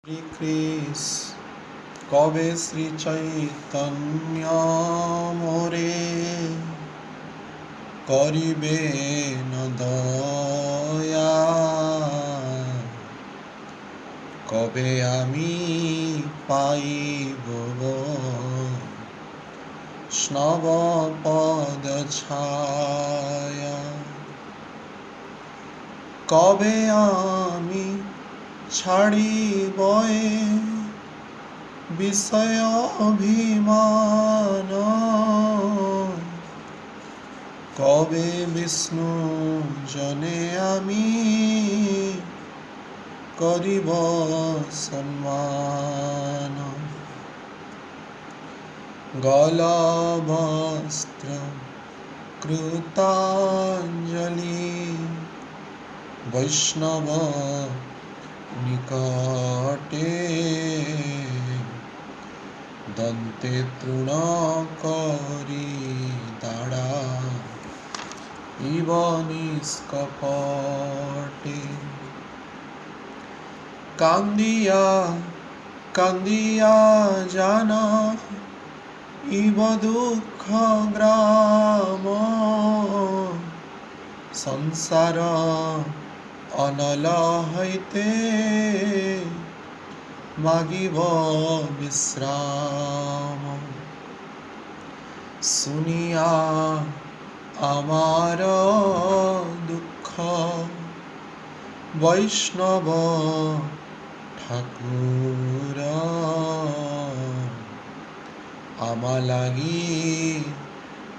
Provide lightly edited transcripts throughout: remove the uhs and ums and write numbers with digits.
শ্রীকৃষ্ণ কবে শ্রী চৈতন্য মোরে করিবে দয়া, কবে আমি পাইব বৈষ্ণব পদ ছায়া, কবে আমি ছাড়িব বিষয় অভিমান, কবে বিষ্ণু জনে আমি করিব সম্মান। গলবস্ত্র কৃতাঞ্জলি বৈষ্ণব নিকটে, দন্তে তৃণ করি দাঁড়া ইব নিষ্কপটে। কান্দিয়া কান্দিয়া জানা ইব দুঃখ গ্রাম, সংসার অনল হইতে মাগিব বিশ্রাম। শুনিয়া আমার দুঃখ বৈষ্ণব ঠাকুর, আমা লাগি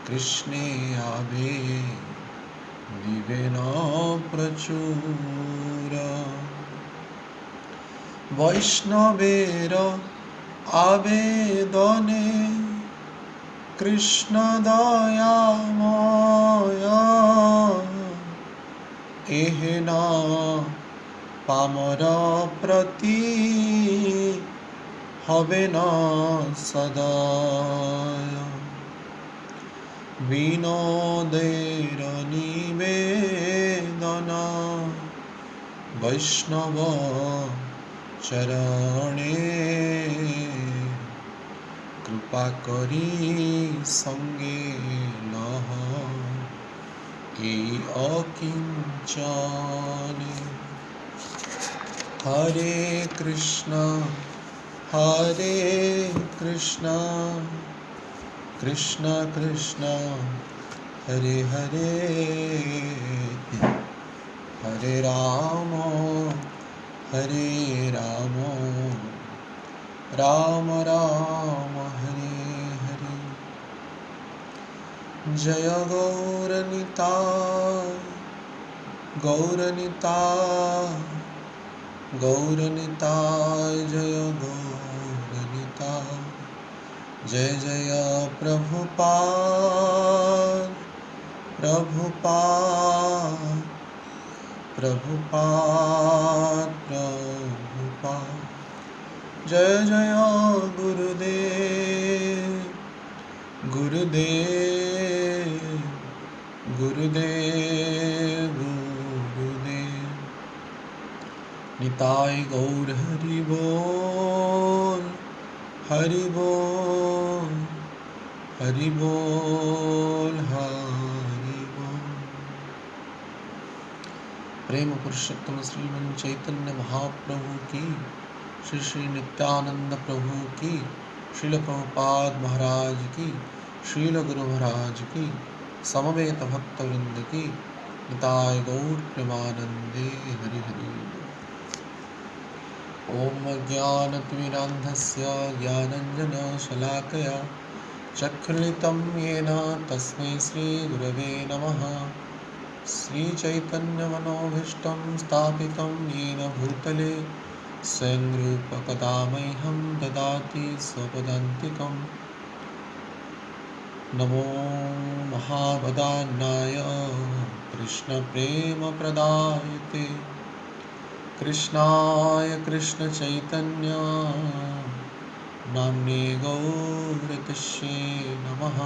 কৃষ্ণে আবে দিবেন প্রচুর। বৈষ্ণবের আবেদনে কৃষ্ণ দয়াময়, এহেন পামর প্রতি হবে না সদয়। বিনোদের নিবেদন বৈষ্ণব চরণে, কৃপা করি সঙ্গে লহ এই অকিঞ্চনে। হরে কৃষ্ণ কৃষ্ণ কৃষ্ণ হরে হরে, হরে রাম রাম রাম হরে হরে। জয় গৌরনিতাই গৌরনিতাই, জয় গৌরনিতাই। जय जय प्रभुपाद प्रभुपाद प्रभुपाद प्रभुपाद। जय जय गुरुदेव गुरुदेव गुरुदेव गुरुदेव। निताय गौर हरि बोल हरि बोल हरि बोल हरि बोल। प्रेम पुरुषोत्तम श्रीमन चैतन्य महाप्रभु की, श्री श्री नित्यानंद प्रभु की, श्रील प्रभुपाद महाराज की, श्रील गुरु महाराज की, समवेत भक्त वृंद की, निताय गौर प्रेमानंदे हरि हरि। ओम ज्ञानतिमिरान्धस्य ज्ञानञ्जनशलाकया चक्षुर्लितं येन तस्मै श्रीगुरवे नमः। श्रीचैतन्यमनोभीष्टं स्थापितं येन भूतले स्वयं रूपकदा मह्यं ददाति स्वपदान्तिकम्। नमो महावदान्याय कृष्णप्रेमप्रदायते, कृष्णाय कृष्णचैतन्य नाम्ने गौरतस्ये नमः।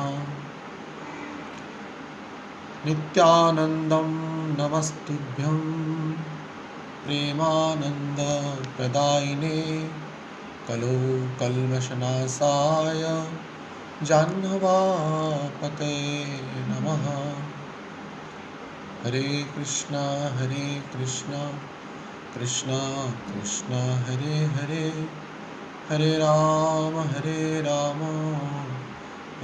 नित्यानन्दं नमस्तुभ्यं प्रेमानंद प्रदायिने कलो कल्मषनाशाय जाह्नवापते नमः। हरे कृष्णा कृष्णा कृष्णा हरे हरे, हरे राम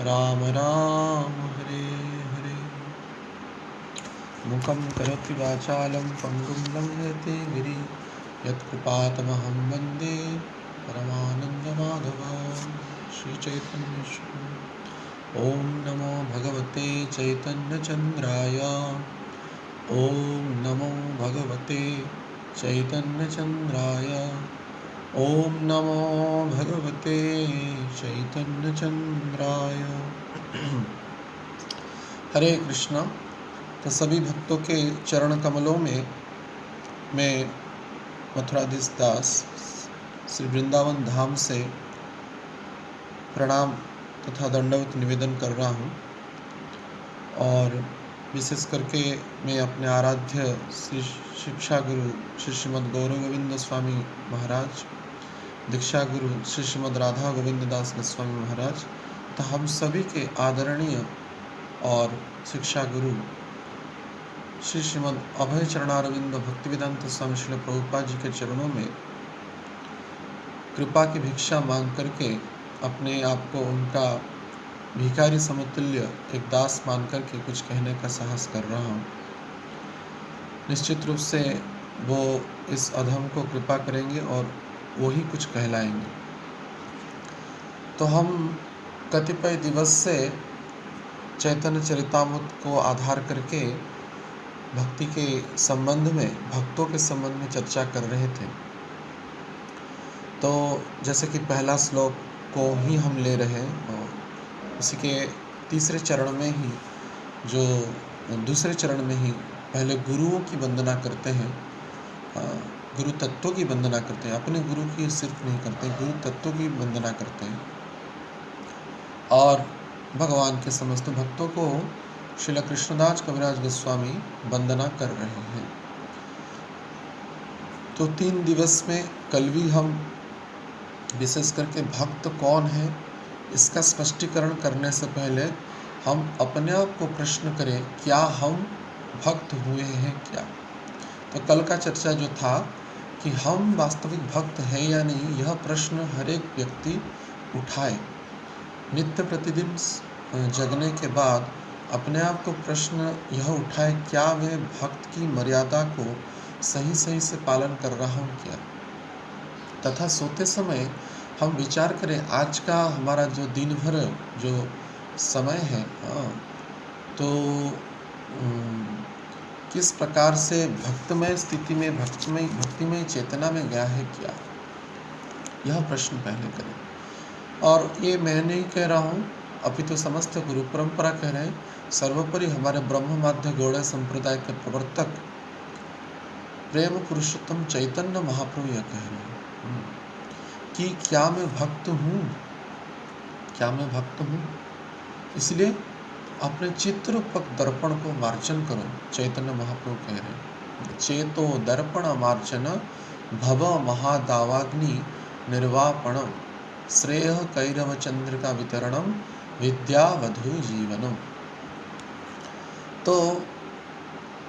राम राम हरे हरे। मुखं करोति वाचालं पङ्गुं लङ्घयते गिरि यत्कृपातमहं वन्दे परमानन्दमाधवं श्रीचैतन्येश्वरम्। ॐ नमो भगवते चैतन्यचन्द्राय, ॐ नमो भगवते चैतन्यचन्द्राय, ॐ नमो भगवते चैतन्यचन्द्राय। हरे कृष्णा। तो सभी भक्तों के चरण कमलों में मैं मथुराधीश दास श्री वृंदावन धाम से प्रणाम तथा दंडवत निवेदन कर रहा हूँ। और विशेष करके मैं अपने आराध्य श्री शिक्षा गुरु श्री श्रीमद् गौरव गोविंद स्वामी महाराज, दीक्षा गुरु श्री श्रीमद् राधा गोविंद दास गोस्वामी महाराज तथा हम सभी के आदरणीय और शिक्षा गुरु श्री श्रीमद् अभय चरणारविंद भक्तिवेदांत स्वामी श्रील प्रभुपाद जी के चरणों में कृपा की भिक्षा मांग करके अपने आप को उनका भिखारी समतुल्य एक दास मान करके कुछ कहने का साहस कर रहा हूँ। निश्चित रूप से वो इस अधम को कृपा करेंगे और वो ही कुछ कहलाएंगे। तो हम कतिपय दिवस से चैतन्य चरितामृत को आधार करके भक्ति के संबंध में, भक्तों के संबंध में चर्चा कर रहे थे। तो जैसे कि पहला श्लोक को ही हम ले रहे हैं और इसी के तीसरे चरण में ही, जो दूसरे चरण में ही पहले गुरुओं की वंदना करते हैं, गुरु तत्वों की वंदना करते हैं, अपने गुरु की सिर्फ नहीं करते, गुरु तत्वों की वंदना करते हैं और भगवान के समस्त भक्तों को श्रील कृष्णदास कविराज गोस्वामी वंदना कर रहे हैं। तो 3 दिवस में कल भी हम विशेष करके भक्त कौन है इसका स्पष्टीकरण करने से पहले हम अपने आप को प्रश्न करें, क्या हम भक्त हुए हैं क्या? तो कल का चर्चा जो था कि हम वास्तविक भक्त हैं या नहीं, यह प्रश्न हर एक व्यक्ति उठाए। नित्य प्रतिदिन जगने के बाद अपने आप को प्रश्न यह उठाए, क्या मैं भक्त की मर्यादा को सही से पालन कर रहा हूँ क्या? तथा सोते समय हम विचार करें, आज का हमारा जो दिन भर जो समय है तो किस प्रकार से भक्तमय स्थिति में, भक्तिमय चेतना में गया है क्या? यह प्रश्न पहले करें। और ये मैं नहीं कह रहा हूँ, अपितु समस्त गुरु परंपरा कह रहे हैं, सर्वोपरि हमारे ब्रह्म माध्य गौड़ संप्रदाय के प्रवर्तक प्रेम पुरुषोत्तम चैतन्य महाप्रभु यह कह रहे हैं कि क्या मैं भक्त हूँ, क्या मैं भक्त हूँ? इसलिए अपने चित्ररूपक दर्पण को मार्जन करो। चैतन्य महाप्रभु कह रहे हैं, चेतो दर्पण मार्जन भव महादावाग्नि निर्वापण श्रेय कैरव चंद्र का वितरणम विद्यावधु जीवनम। तो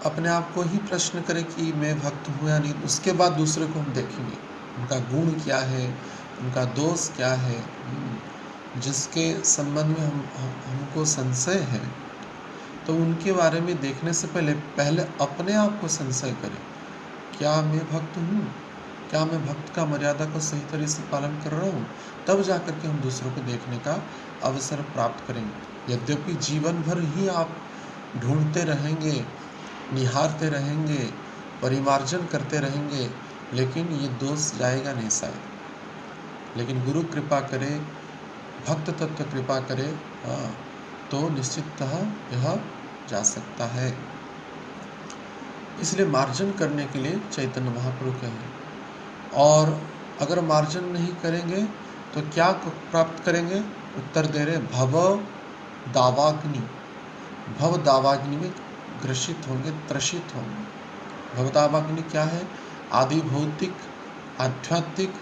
अपने आप को ही प्रश्न करें कि मैं भक्त हूँ या नहीं। उसके बाद दूसरे को हम देखेंगे, उनका गुण क्या है, उनका दोष क्या है, जिसके संबंध में हमको संशय है। तो उनके बारे में देखने से पहले अपने आप को संशय करें, क्या मैं भक्त हूँ, क्या मैं भक्त का मर्यादा को सही तरह से पालन कर रहा हूँ? तब जाकर के हम दूसरों को देखने का अवसर प्राप्त करेंगे। यद्यपि जीवन भर ही आप ढूंढते रहेंगे, निहारते रहेंगे, परिमार्जन करते रहेंगे, लेकिन ये दोष जाएगा नहीं शायद। लेकिन गुरु कृपा करे, भक्त तत्व कृपा करे तो निश्चिततः यह जा सकता है। इसलिए मार्जन करने के लिए चैतन्य महाप्रभु कहें। और अगर मार्जन नहीं करेंगे तो क्या प्राप्त करेंगे? उत्तर दे रहे, भव दावाग्नि। भव दावाग्नि में ग्रसित होंगे, त्रसित होंगे। भव दावाग्नि क्या है? आदि भौतिक, आध्यात्मिक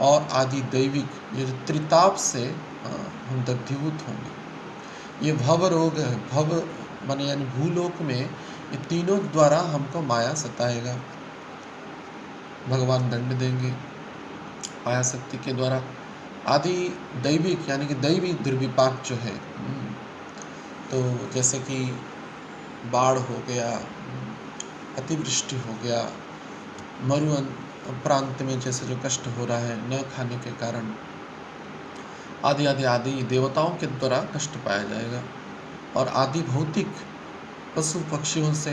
और आदि दैविक, ये जो त्रिताप से हम दग्धीभूत होंगे। ये भव रोग है, भव माने यानी भूलोक में ये तीनों द्वारा हमको माया सताएगा। भगवान दंड देंगे माया शक्ति के द्वारा। आदि दैविक यानी कि दैवी दुर्विपाक जो है, तो जैसे कि बाढ़ हो गया, अतिवृष्टि हो गया, मरु प्रांत में जैसे जो कष्ट हो रहा है न खाने के कारण, आदि आदि आदि देवताओं के द्वारा कष्ट पाया जाएगा। और आदि भौतिक पशु पक्षियों से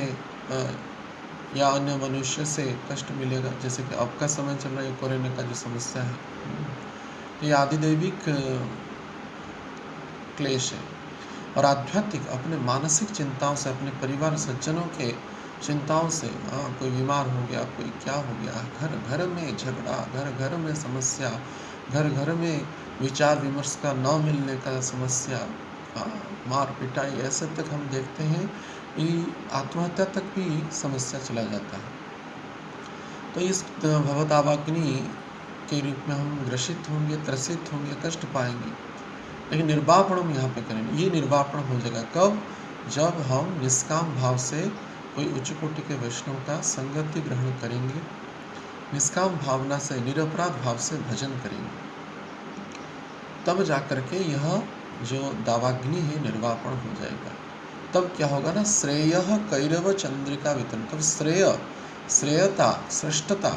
या अन्य मनुष्य से कष्ट मिलेगा, जैसे कि अब का समय चल रहा है कोरोना का जो समस्या है, तो ये आदि दैविक क्लेश है। और आध्यात्मिक अपने मानसिक चिंताओं से, अपने परिवार सज्जनों के चिंताओं से, कोई बीमार हो गया, कोई क्या हो गया, घर घर में झगड़ा, घर घर में समस्या, घर घर में विचार विमर्श का न मिलने का समस्या, मार पिटाई, ऐसे तक हम देखते हैं कि आत्महत्या तक भी समस्या चला जाता है। तो इस भवतावाग्नि के रूप में हम ग्रसित होंगे, त्रसित होंगे, कष्ट पाएंगे। लेकिन निर्वापण हम यहाँ पे करेंगे। ये निर्वापण हो जाएगा कब? जब हम निष्काम भाव से कोई उच्च कोटि के वैष्णव का संगति ग्रहण करेंगे, निष्काम भावना से, निरपराध भाव से भजन करेंगे, तब जाकर के यह जो दावाग्नि है निर्वापण हो जाएगा। तब क्या होगा ना, श्रेय कैरव चंद्रिका वितरण, तब श्रेयता, श्रेष्ठता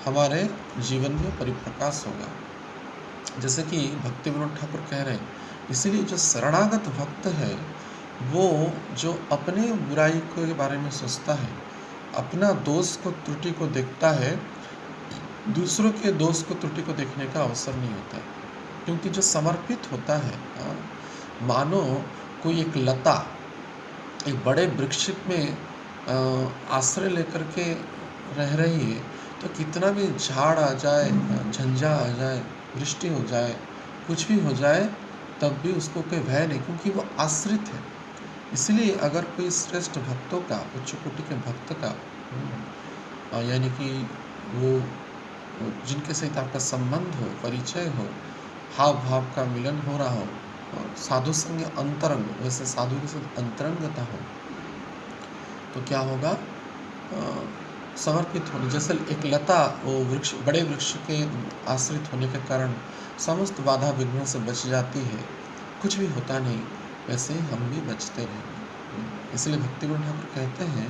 हमारे जीवन में परिप्रकाश होगा। जैसे कि भक्ति विनोद ठाकुर कह रहे हैं, इसीलिए जो शरणागत भक्त है वो जो अपने बुराई के बारे में सोचता है, अपना दोष को त्रुटि को देखता है, दूसरों के दोष को त्रुटि को देखने का अवसर नहीं होता है। क्योंकि जो समर्पित होता है, मानो कोई एक लता एक बड़े वृक्ष में आश्रय लेकर के रह रही है, तो कितना भी झाड़ आ जाए, झंझा आ जाए, वृष्टि हो जाए, कुछ भी हो जाए, तब भी उसको कोई भय नहीं, क्योंकि वो आश्रित है। इसलिए अगर कोई श्रेष्ठ भक्तों का, उच्च कोटि के भक्त का, यानी कि वो जिनके सहित आपका संबंध हो, परिचय हो, हाव भाव का मिलन हो रहा हो, साधु संग अंतरंग, वैसे साधु के साथ अंतरंगता हो, तो क्या होगा, समर्पित होने, जैसे एक लता वो वृक्ष, बड़े वृक्ष के आश्रित होने के कारण समस्त बाधा विघ्नों से बच जाती है, कुछ भी होता नहीं, वैसे ही हम भी बचते रहेंगे। इसलिए भक्ति विनोद ठाकुर कहते हैं,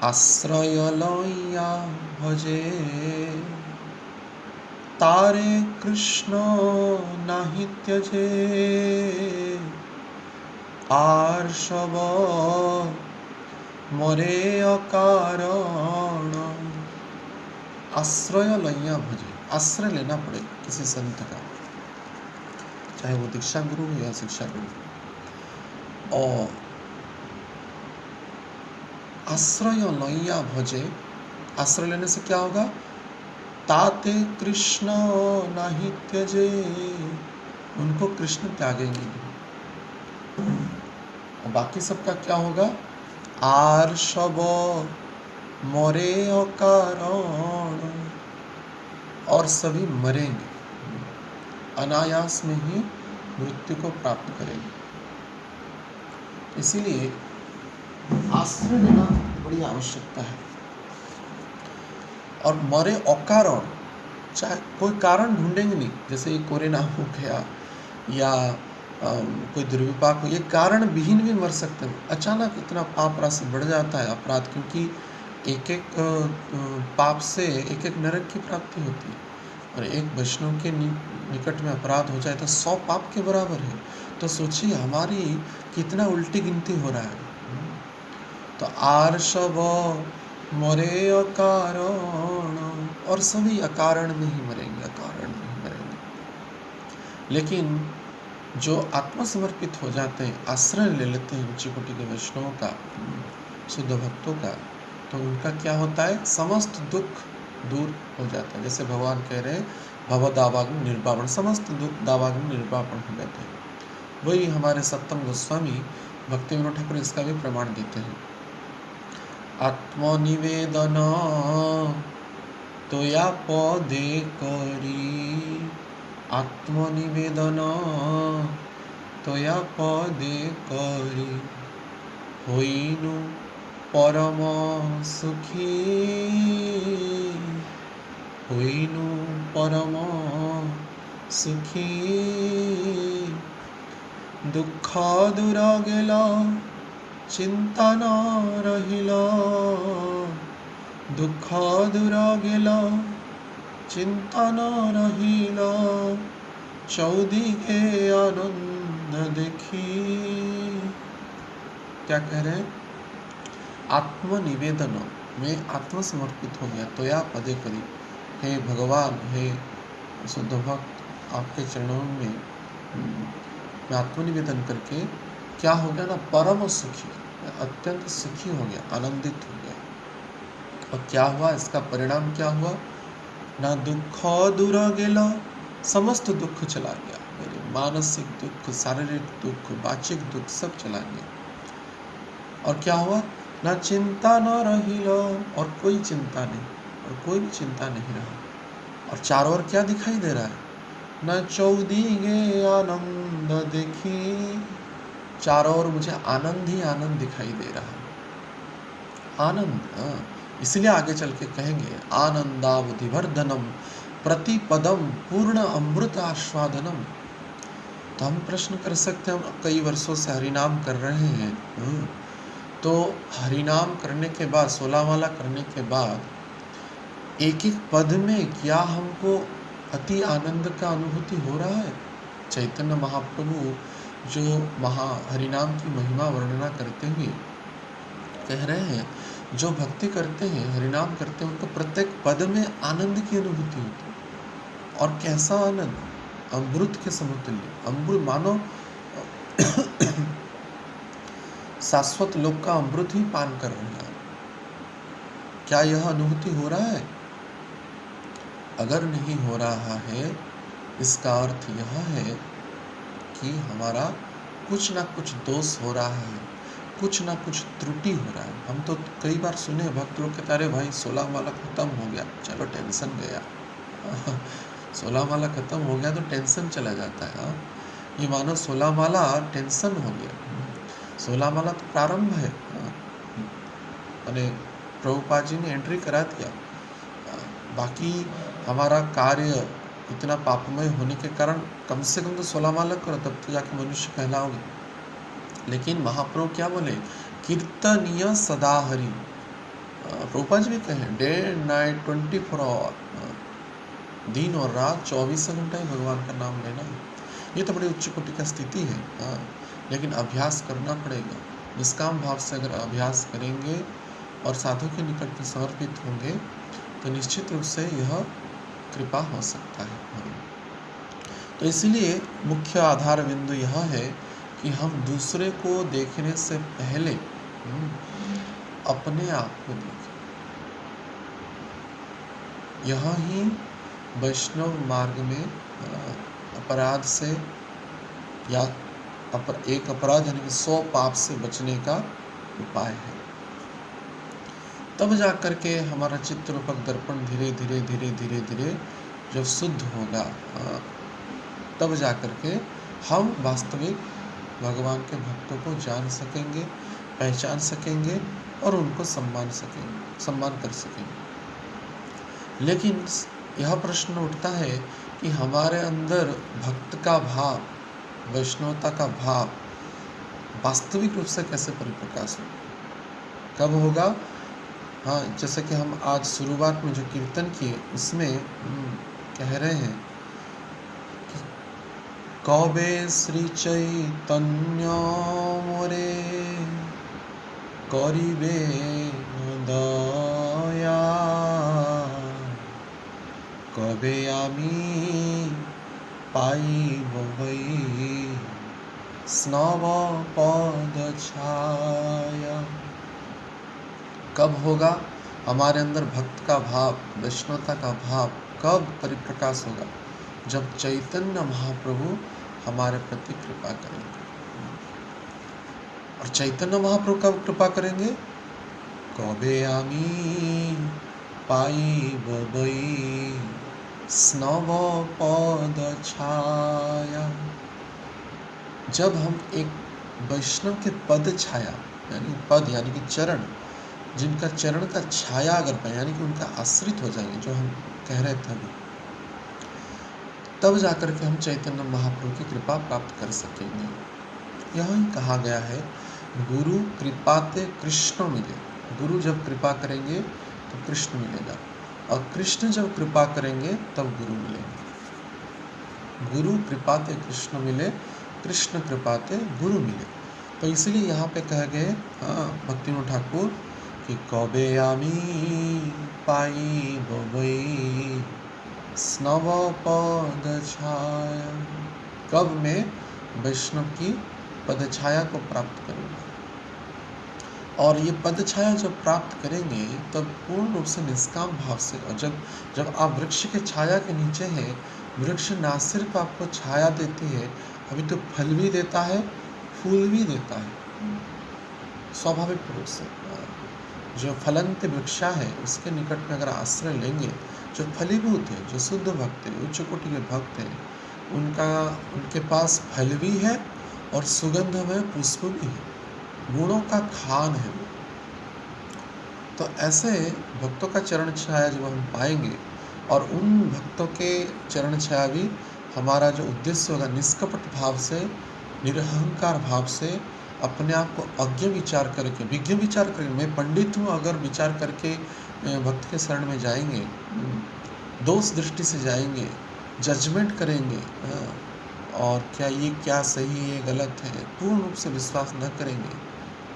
आश्रय लइया भजे तारे कृष्ण नाही त्यजे, आर्षव मरे अकारण। आश्रय लइया भजे, आश्रय लेना पड़े किसी संत का, चाहे वो दीक्षा गुरु हो या शिक्षा गुरु। और आश्रय लइया भजे, आश्रय लेने से क्या होगा, ताते कृष्ण नाही त्यजे, उनको कृष्ण त्यागेंगे। और बाकी सबका क्या होगा, आर्षव मरे अकारण, और सभी मरेंगे, अनायास में ही मृत्यु को प्राप्त करेंगे। इसीलिए आश्रय लेना बड़ी आवश्यकता है। और मरे अकारण, चाहे कोई कारण ढूंढेंगे नहीं, जैसे ये कोरोना हो गया या कोई दुर्विपाक हो, ये कारण विहीन भी मर सकते हैं। अचानक इतना पाप राशि बढ़ जाता है, अपराध, क्योंकि एक एक पाप से एक एक नरक की प्राप्ति होती है। और एक वैष्णव के निकट में अपराध हो जाए तो 100 पाप के बराबर है। तो सोचिए हमारी कितना उल्टी गिनती हो रहा है। तो आर्षव मरे अकारण, और सभी अकारण में ही मरेंगे, अकारण में ही मरेंगे। लेकिन जो आत्मसमर्पित हो जाते हैं, आश्रय ले लेते हैं उच्च कोटि के वैष्णवों का, शुद्ध भक्तों का, तो उनका क्या होता है, समस्त दुख दूर हो जाता है। जैसे भगवान कह रहे हैं, भव दावाग्नि निर्वापण, समस्त दुख दावाग्नि निर्वापण हो जाते हैं। वही हमारे सत्तम गोस्वामी भक्ति विनोद ठाकुर इसका भी प्रमाण देते हैं। आत्मनिवेदन तोया पदे करी, आत्मनिवेदन तोया पदे करी, होइनु परम सुखी, होइनु परम सुखी। दुख दूर गेल चिंता न रहिल, दुख दूर गेल चिंता न रहिल, चौदिगे आनंद देखी। क्या कह रहे हैं? आत्मनिवेदन में आत्मसमर्पित हो गया, तोया पदे करी, हे भगवान, हे शुद्ध भक्त, आपके चरणों में मैं आत्मनिवेदन करके क्या हो गया ना, परम सुखी, अत्यंत सुखी हो गया, आनंदित हो गया। और क्या हुआ, इसका परिणाम क्या हुआ? ना दुख दूर गेला, समस्त दुख चला गया, मेरे मानसिक दुख, शारीरिक दुख, वाचिक दुख सब चला गया। और क्या हुआ? ना चिंता न रहिल, और कोई चिंता नहीं, और कोई भी चिंता नहीं रहा। और चारों ओर क्या दिखाई दे रहा है? न चौदिगे आनंद देखी, चारों ओर मुझे आनंद ही आनंद दिखाई दे रहा है। आनंद, इसलिए आगे चल के कहेंगे आनंदावधिवर्धनम प्रतिपदम पूर्ण अमृत आस्वादनम। तो हम प्रश्न कर सकते हैं, हम कई वर्षों से हरिनाम कर रहे हैं, तो हरिनाम करने के बाद, 16 माला करने के बाद एक एक पद में क्या हमको अति आनंद का अनुभूति हो रहा है? चैतन्य महाप्रभु जो हरिनाम की महिमा वर्णना करते हुए कह रहे हैं, जो भक्ति करते हैं, हरिनाम करते हैं, उनको प्रत्येक पद में आनंद की अनुभूति होती है। और कैसा आनंद? अमृत के समतुल्य, अमृत मानो शाश्वत लोक का अमृत ही पान कर रहे हैं। क्या यह अनुभूति हो रहा है? अगर नहीं हो रहा है, इसका अर्थ यह है कि हमारा कुछ ना कुछ दोष हो रहा है, कुछ ना कुछ त्रुटि हो रहा है। हम तो कई बार सुने भक्त लोग कहते, अरे भाई 16 माला खत्म हो गया, चलो टेंशन गया। 16 माला खत्म हो गया तो टेंशन चला जाता है। ये मानो 16 माला टेंशन हो गया। 16 माला तो प्रारंभ है। प्रभुपाद जी ने एंट्री करा दिया। बाकी हमारा कार्य इतना पापमय होने के कारण कम से कम तो 16 माला करो, तब तो जाके मनुष्य कहलाओगे। लेकिन महाप्रभु क्या बोले? कीर्तनीय सदा हरि। प्रभुपाद जी भी कहें, डे नाइट 24 आवर, दिन और रात 24 घंटा ही भगवान का नाम लेना है। ये तो बड़ी उच्च कोटि का स्थिति है। लेकिन अभ्यास करना पड़ेगा। निष्काम भाव से अगर अभ्यास करेंगे और साधु के निकट में समर्पित होंगे तो निश्चित रूप से यह कृपा हो सकता है। तो इसलिए मुख्य आधार बिंदु यह है कि हम दूसरे को देखने से पहले अपने आप को देखें। यह ही वैष्णव मार्ग में अपराध से या एक अपराध यानी 100 पाप से बचने का उपाय है। तब जाकर के हमारा चित्त रूपक दर्पण धीरे धीरे धीरे धीरे धीरे जब शुद्ध होगा, तब जाकर के हम वास्तविक भगवान के भक्तों को जान सकेंगे, पहचान सकेंगे और उनको सम्मान कर सकेंगे। लेकिन यह प्रश्न उठता है कि हमारे अंदर भक्त का भाव, वैष्णवता का भाव वास्तविक रूप से कैसे परिप्रकाश हो, कब होगा? हाँ, जैसे कि हम आज शुरुआत में जो कीर्तन किए उसमें कह रहे हैं कि कबे श्री चैतन्य मोरे करिबे दया, कबे आमी पाइब हई स्नव पद छाया। कब होगा हमारे अंदर भक्त का भाव, वैष्णवता का भाव कब परिप्रकाश होगा? जब चैतन्य महाप्रभु हमारे प्रति कृपा करेंगे। और चैतन्य महाप्रभु कब कृपा करेंगे? কবে আমি পাইব বই स्नव पद छाया। जब हम एक वैष्णव के पद छाया यानी पद यानी कि चरण, जिनका चरण का छाया अगर पाए यानी कि उनका आश्रित हो जाएंगे, जो हम कह रहे थे अभी, तब जाकर के हम चैतन्य महाप्रभु की कृपा प्राप्त कर सकेंगे। यही कहा गया है, गुरु कृपाते कृष्ण मिले। गुरु जब कृपा करेंगे तो कृष्ण मिलेगा, और कृष्ण जब कृपा करेंगे तब गुरु मिलेंगे। गुरु कृपाते कृष्ण मिले, कृष्ण कृपाते गुरु मिले। तो इसलिए यहाँ पे कह गए भक्तिविनोद ठाकुर कि कबे आमी पाइब बई स्नव पद छाया। कब मैं वैष्णव की पद छाया को प्राप्त करूँगा। और ये पद छाया जब प्राप्त करेंगे तब पूर्ण रूप से निष्काम भाव से, और जब आप वृक्ष के छाया के नीचे हैं, वृक्ष ना सिर्फ आपको छाया देती है, अभी तो फल भी देता है, फूल भी देता है। स्वाभाविक रूप से जो फलंत वृक्षा है उसके निकट में अगर आश्रय लेंगे, जो फलीभूत है, जो शुद्ध भक्त है, उच्च कोटि के भक्त हैं, उनके पास फल भी है और सुगंधमय पुष्प भी है, गुणों का खान है। तो ऐसे भक्तों का चरण छाया जब हम पाएंगे, और उन भक्तों के चरण छाया भी हमारा जो उद्देश्य होगा, निष्कपट भाव से, निरहंकार भाव से, अपने आप को अज्ञ विचार करके, विज्ञ विचार करके, मैं पंडित हूँ अगर विचार करके भक्त के शरण में जाएंगे, दोष दृष्टि से जाएंगे, जजमेंट करेंगे, और क्या सही है गलत है, पूर्ण रूप से विश्वास न करेंगे,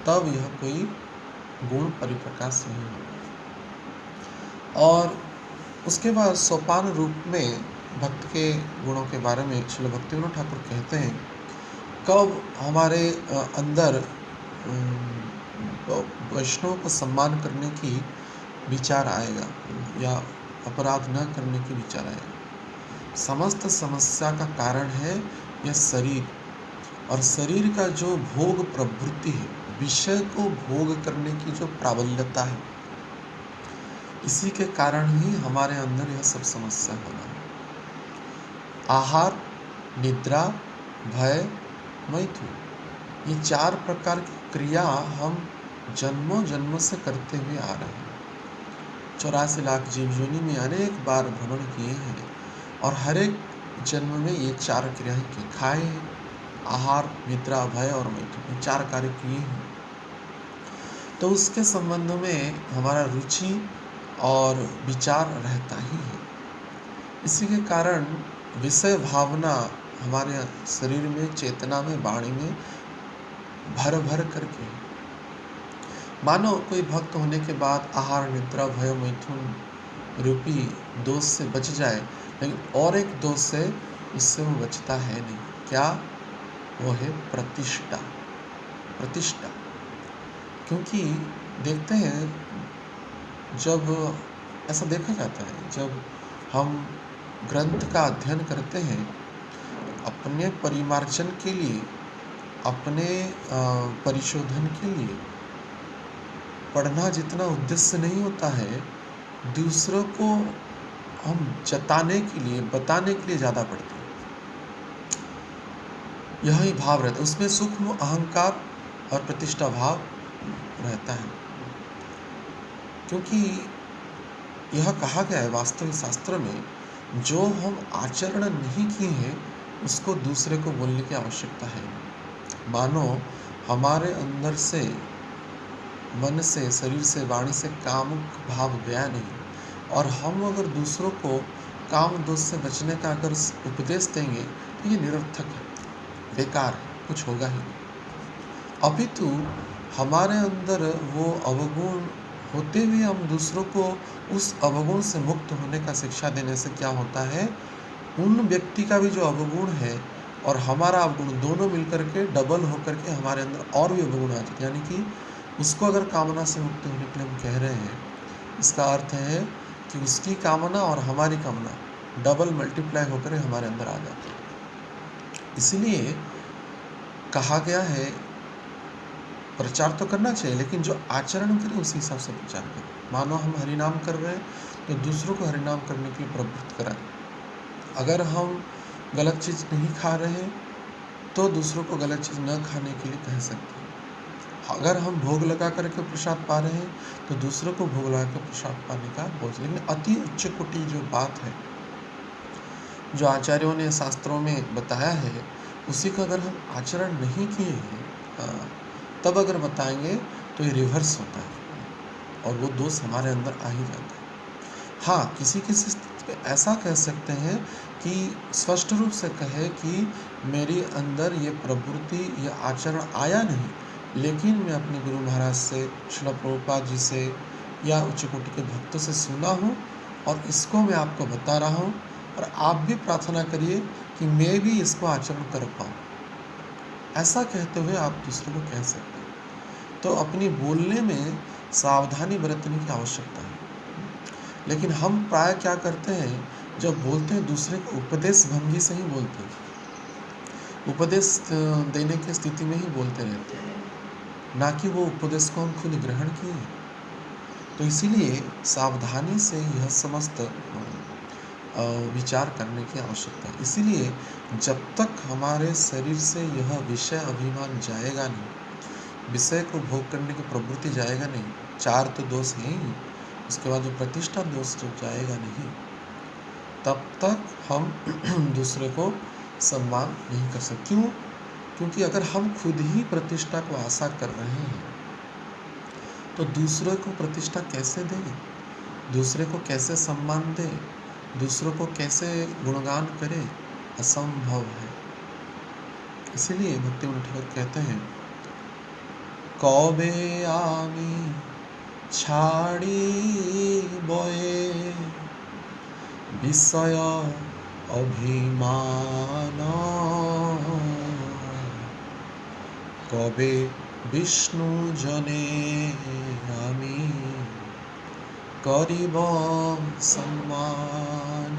तब यह कोई गुण परिप्रकाश नहीं होगा। और उसके बाद सोपान रूप में भक्त के गुणों के बारे में श्रील भक्तिविनोद ठाकुर कहते हैं, कब हमारे अंदर वैष्णव को सम्मान करने की विचार आएगा या अपराध न करने की विचार आएगा। समस्त समस्या का कारण है यह शरीर, और शरीर का जो भोग प्रवृत्ति है, विषय को भोग करने की जो प्राबल्यता है, इसी के कारण ही हमारे अंदर यह सब समस्या होना है। आहार, निद्रा, भय, मैथुन, ये 4 प्रकार की क्रिया हम जन्मों जन्मों से करते हुए आ रहे हैं। 84 लाख जीव योनि में अनेक बार भ्रमण किए हैं, और हर एक जन्म में ये 4 क्रियाएं की खाए हैं। आहार, निद्रा, भय और मैथुन, ये 4 कार्य किए हैं। तो उसके संबंध में हमारा रुचि और विचार रहता ही है। इसी के कारण विषय भावना हमारे शरीर में, चेतना में, वाणी में भर भर करके, मानो कोई भक्त होने के बाद आहार, निद्रा, भय, मैथुन रूपी दोष से बच जाए, लेकिन और एक दोष से उससे वो बचता है नहीं। क्या? वो है प्रतिष्ठा। प्रतिष्ठा, क्योंकि देखते हैं, जब ऐसा देखा जाता है, जब हम ग्रंथ का अध्ययन करते हैं, अपने परिमार्जन के लिए, अपने परिशोधन के लिए पढ़ना जितना उद्देश्य नहीं होता है, दूसरों को हम जताने के लिए, बताने के लिए ज़्यादा पढ़ते हैं। यही भाव रहता है, उसमें सूक्ष्म अहंकार और प्रतिष्ठा भाव रहता है। क्योंकि यह कहा गया है वास्तविक शास्त्र में, जो हम आचरण नहीं किए हैं उसको दूसरे को बोलने की आवश्यकता है। मानो हमारे अंदर से, मन से, शरीर से, वाणी से कामुक भाव गया नहीं, और हम अगर दूसरों को काम दोष से बचने का अगर उपदेश देंगे तो ये निरर्थक है, बेकार है, कुछ होगा ही नहीं। अपितु हमारे अंदर वो अवगुण होते हुए हम दूसरों को उस अवगुण से मुक्त होने का शिक्षा देने से क्या होता है, उन व्यक्ति का भी जो अवगुण है और हमारा अवगुण दोनों मिलकर के डबल होकर के हमारे अंदर और भी अवगुण आ जाते, यानी कि उसको अगर कामना से मुक्त होने के लिए हम कह रहे हैं, इसका अर्थ है कि उसकी कामना और हमारी कामना डबल मल्टीप्लाई होकर हमारे अंदर आ जाती है। इसलिए कहा गया है, प्रचार तो करना चाहिए, लेकिन जो आचरण करे उसी हिसाब से प्रचार करें। मानो हम हरिनाम कर रहे हैं तो दूसरों को हरिनाम करने के लिए प्रवृत्त कराएं। अगर हम गलत चीज़ नहीं खा रहे तो दूसरों को गलत चीज़ न खाने के लिए कह सकते हैं। अगर हम भोग लगा करके प्रसाद पा रहे हैं तो दूसरों को भोग लगा कर प्रसाद पाने का बोझ। लेकिन अति उच्च कोटि जो बात है, जो आचार्यों ने शास्त्रों में बताया है, उसी का अगर हम आचरण नहीं किए हैं तब अगर बताएंगे तो ये रिवर्स होता है और वो दोष हमारे अंदर आ ही जाता है। हाँ, किसी किसी स्थिति पे ऐसा कह सकते हैं कि स्पष्ट रूप से कहे कि मेरे अंदर ये प्रवृत्ति, ये आचरण आया नहीं, लेकिन मैं अपने गुरु महाराज से, श्रील प्रभुपाद जी से या उच्च कोटि के भक्तों से सुना हूँ और इसको मैं आपको बता रहा हूँ और आप भी प्रार्थना करिए कि मैं भी इसको आचरण कर पाऊँ। ऐसा कहते हुए आप दूसरे को कह सकते हैं। तो अपनी बोलने में सावधानी बरतने की आवश्यकता है। लेकिन हम प्राय क्या करते हैं, जब बोलते हैं दूसरे को उपदेश भंगी से ही बोलते हैं, उपदेश देने की स्थिति में ही बोलते रहते हैं, ना कि वो उपदेश को हम खुद ग्रहण किए। तो इसीलिए सावधानी से यह समस्त विचार करने की आवश्यकता है। इसीलिए जब तक हमारे शरीर से यह विषय अभिमान जाएगा नहीं, विषय को भोग करने की प्रवृत्ति जाएगा नहीं, चार तो दोष हैं ही, उसके बाद जो प्रतिष्ठा दोष जब जाएगा नहीं, तब तक हम दूसरे को सम्मान नहीं कर सकते। क्यों? क्योंकि अगर हम खुद ही प्रतिष्ठा को आशा कर रहे हैं तो दूसरे को प्रतिष्ठा कैसे दें, दूसरे को कैसे सम्मान दें, दूसरों को कैसे गुणगान करें, असंभव है। इसीलिए भक्तिविनोद ठाकुर कहते हैं, कबे आमी ছাড়িবয়ে বিষয় অভিমান, কবে বিষ্ণু জনে আমি করিব সম্মান।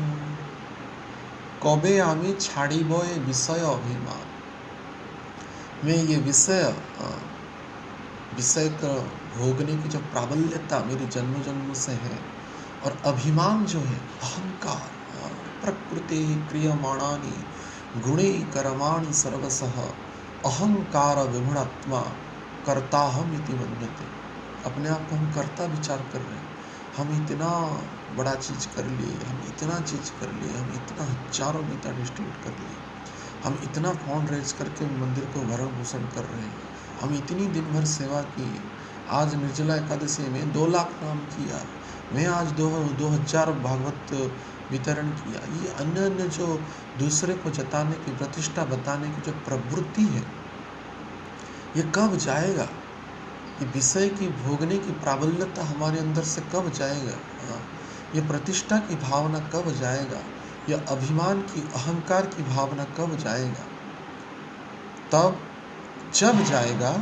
কবে আমি ছাড়িব এ বিষয় अभिमान। मैं ये विषय का भोगने की जो प्राबल्यता मेरे जन्म जन्म से है, और अभिमान जो है, अहंकार, प्रकृति क्रियमाणानि गुणे कर्माणि सर्वशः अहंकार विमूढ़ात्मा कर्ताहम इति मन्यते। अपने आप को हम कर्ता विचार कर रहे हैं, हम इतना बड़ा चीज़ कर लिए, हम इतना चीज़ कर लिए, हम इतना हजारों मीटर डिस्ट्रीब्यूट कर लिए, हम इतना फंड रेज करके मंदिर को भरण पोषण कर रहे हैं, हम इतनी दिन भर सेवा की, आज निर्जला एकादशी में 2 लाख नाम किया, मैं आज 2000 भागवत वितरण किया। ये अन्य अन्य जो दूसरे को जताने की, प्रतिष्ठा बताने की जो प्रवृत्ति है, ये कब जाएगा? ये विषय की भोगने की प्राबल्यता हमारे अंदर से कब जाएगा? ये प्रतिष्ठा की भावना कब जाएगा? यह अभिमान की, अहंकार की भावना कब जाएगा? तब जब जाएगा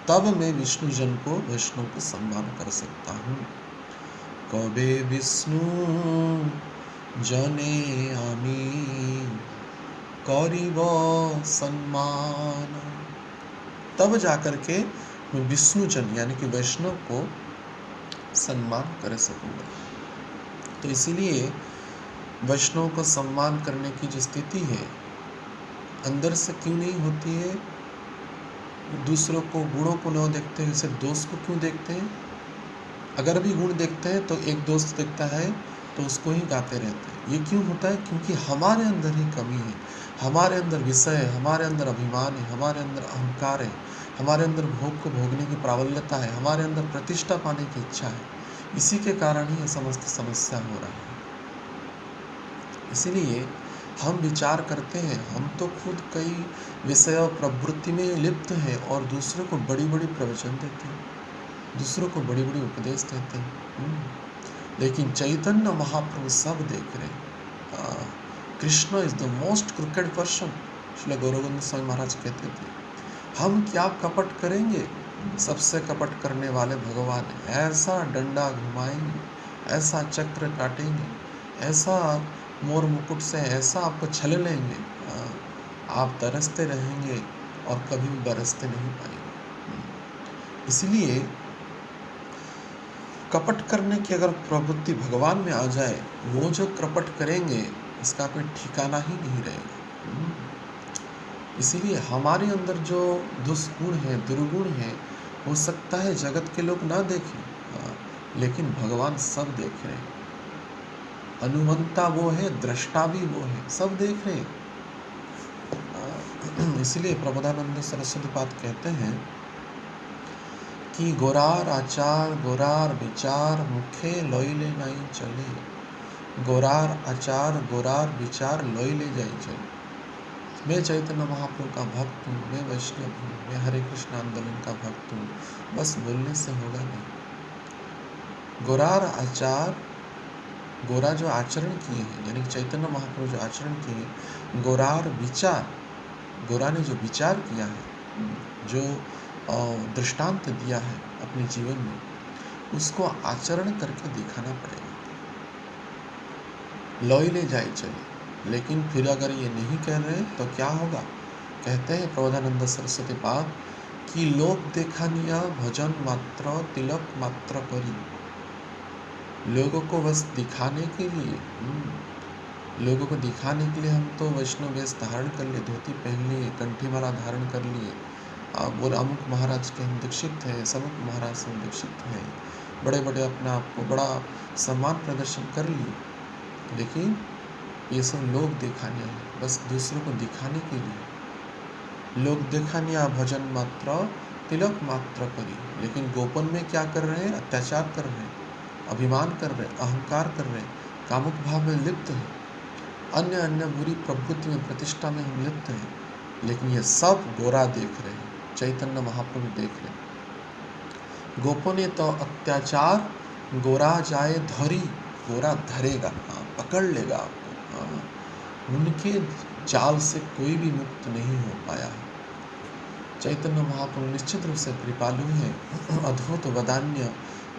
तब मैं विष्णु जन को, वैष्णव को सम्मान कर सकता हूँ। कबे विष्णु जने आमी करिब सम्मान, तब जाकर के मैं विष्णु जन यानी कि वैष्णव को सम्मान कर सकूँगा। तो इसीलिए वैष्णव को सम्मान करने की जो स्थिति है, अंदर से क्यों नहीं होती है? दूसरों को, गुणों को न देखते हुए सिर्फ दोष को क्यों देखते हैं? अगर भी गुण देखते हैं तो एक दोस्त देखता है तो उसको ही गाते रहते हैं। ये क्यों होता है? क्योंकि हमारे अंदर ही कमी है, हमारे अंदर विषय है, हमारे अंदर अभिमान है, हमारे अंदर अहंकार है, हमारे अंदर भोग को भोगने की प्राबल्यता है, हमारे अंदर प्रतिष्ठा पाने की इच्छा है। इसी के कारण ही ये समस्त समस्या हो रहा है। इसीलिए हम विचार करते हैं, हम तो खुद कई विषय और प्रवृत्ति में लिप्त हैं और दूसरों को बड़ी बड़ी प्रवचन देते हैं, दूसरों को बड़ी बड़ी उपदेश देते हैं, लेकिन चैतन्य महाप्रभु सब देख रहे हैं। Krishna is the most cricket person, Srila Gourgovind Swami Maharaj कहते थे। हम क्या कपट करेंगे? सबसे कपट करने वाले भगवान है। ऐसा डंडा घुमाएंगे, ऐसा चक्र काटेंगे, ऐसा मोर मुकुट से ऐसा आपको छल लेंगे, आप तरसते रहेंगे और कभी भी बरसते नहीं पाएंगे। इसलिए कपट करने की अगर प्रवृत्ति भगवान में आ जाए, वो जो कपट करेंगे इसका कोई ठिकाना ही नहीं रहेगा। इसीलिए हमारे अंदर जो दुष्गुण है, दुर्गुण है, हो सकता है जगत के लोग ना देखें, लेकिन भगवान सब देख रहे हैं। अनुमंता वो है, दृष्टा भी वो है, सब देख रहे हैं। इसलिए प्रबोधानंद सरस्वती पाद कहते हैं कि गोरार आचार गोरार विचार मुखे लोइले नहीं चले। गोरार आचार गोरार विचार लोइले जाई चले। मैं चैतन्य महाप्रभु का भक्त हूँ, मैं वैष्णव हूँ, मैं हरे कृष्ण आंदोलन का भक्त हूँ, बस बोलने से होगा नहीं। गोरार आचार, गोरा जो आचरण किए हैं, यानी चैतन्य महाप्रभु जो आचरण किए, गोरार विचार, गोरा ने जो विचार किया है, जो दृष्टांत दिया है अपने जीवन में, उसको आचरण करके दिखाना पड़ेगा। लोइले जाए चले। लेकिन फिर अगर ये नहीं कह रहे तो क्या होगा? कहते हैं प्रबोधानंद सरस्वती पाद कि लोक देखानिया भजन मात्र तिलक मात्र करी। लोगों को बस दिखाने के लिए, लोगों को दिखाने के लिए हम तो वैष्णव वेश धारण कर लिए, धोती पहन लिए, कंठी माला धारण कर लिए, बोले अमुक महाराज के हम दीक्षित हैं, समुक महाराज से हम दीक्षित हैं, बड़े बड़े अपने आप को बड़ा सम्मान प्रदर्शन कर लिए। लेकिन ये सब लोग दिखाने हैं, बस दूसरों को दिखाने के लिए। लोग दिखानिया भजन मात्र तिलक मात्र करी। लेकिन गोपन में क्या कर रहे हैं? अत्याचार कर रहे हैं, अभिमान कर रहे हैं, अहंकार कर रहे हैं, कामुक भाव में लिप्त है, अन्य अन्य बुरी प्रवृत्ति में, प्रतिष्ठा में हम लिप्त हैं। लेकिन ये सब गोरा देख रहे हैं, चैतन्य महाप्रभु देख रहे हैं। गोपों ने तो अत्याचार गोरा जाए धरी, गोरा धरेगा, पकड़ लेगा आपको। उनके जाल से कोई भी मुक्त नहीं हो पाया है। चैतन्य महाप्रभु निश्चित रूप से कृपालु है, अद्भुत वदान्य,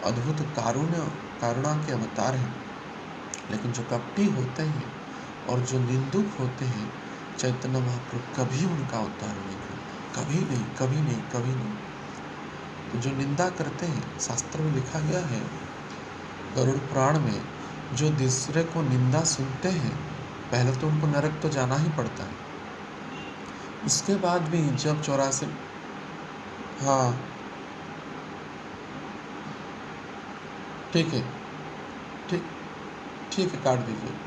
अद्भुत कारुणा के अवतार हैं। लेकिन जो कपटी होते हैं और जो निंदुक होते हैं, चैतन्य महाप्रभु कभी उनका उद्धार नहीं करते, कभी नहीं, कभी नहीं, कभी नहीं। तो जो निंदा करते हैं, शास्त्र में लिखा गया है, गरुड़ पुराण में, जो दूसरे को निंदा सुनते हैं, पहले तो उनको नरक तो जाना ही पड़ता है। उसके बाद भी जब 84, हाँ ठीक है, ठीक ठीक है, काट दीजिए।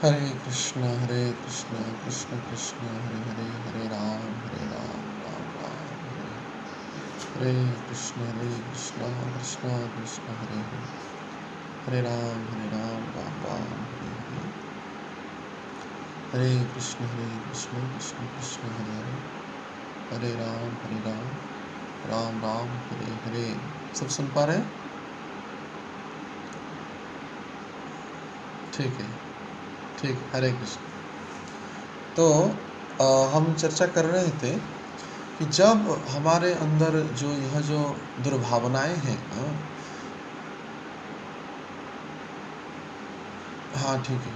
हरे कृष्ण कृष्ण कृष्ण हरे हरे, हरे राम राम राम हरे। हरे कृष्ण कृष्ण कृष्ण हरे हरे, हरे राम राम राम हरे हरे। हरे कृष्ण कृष्ण कृष्ण हरे हरे, हरे राम राम राम हरे हरे। सब सुन पा रहे हैं? ठीक है, ठीक, हरे कृष्ण। तो हम चर्चा कर रहे थे कि जब हमारे अंदर जो दुर्भावनाएं हैं, हाँ ठीक है,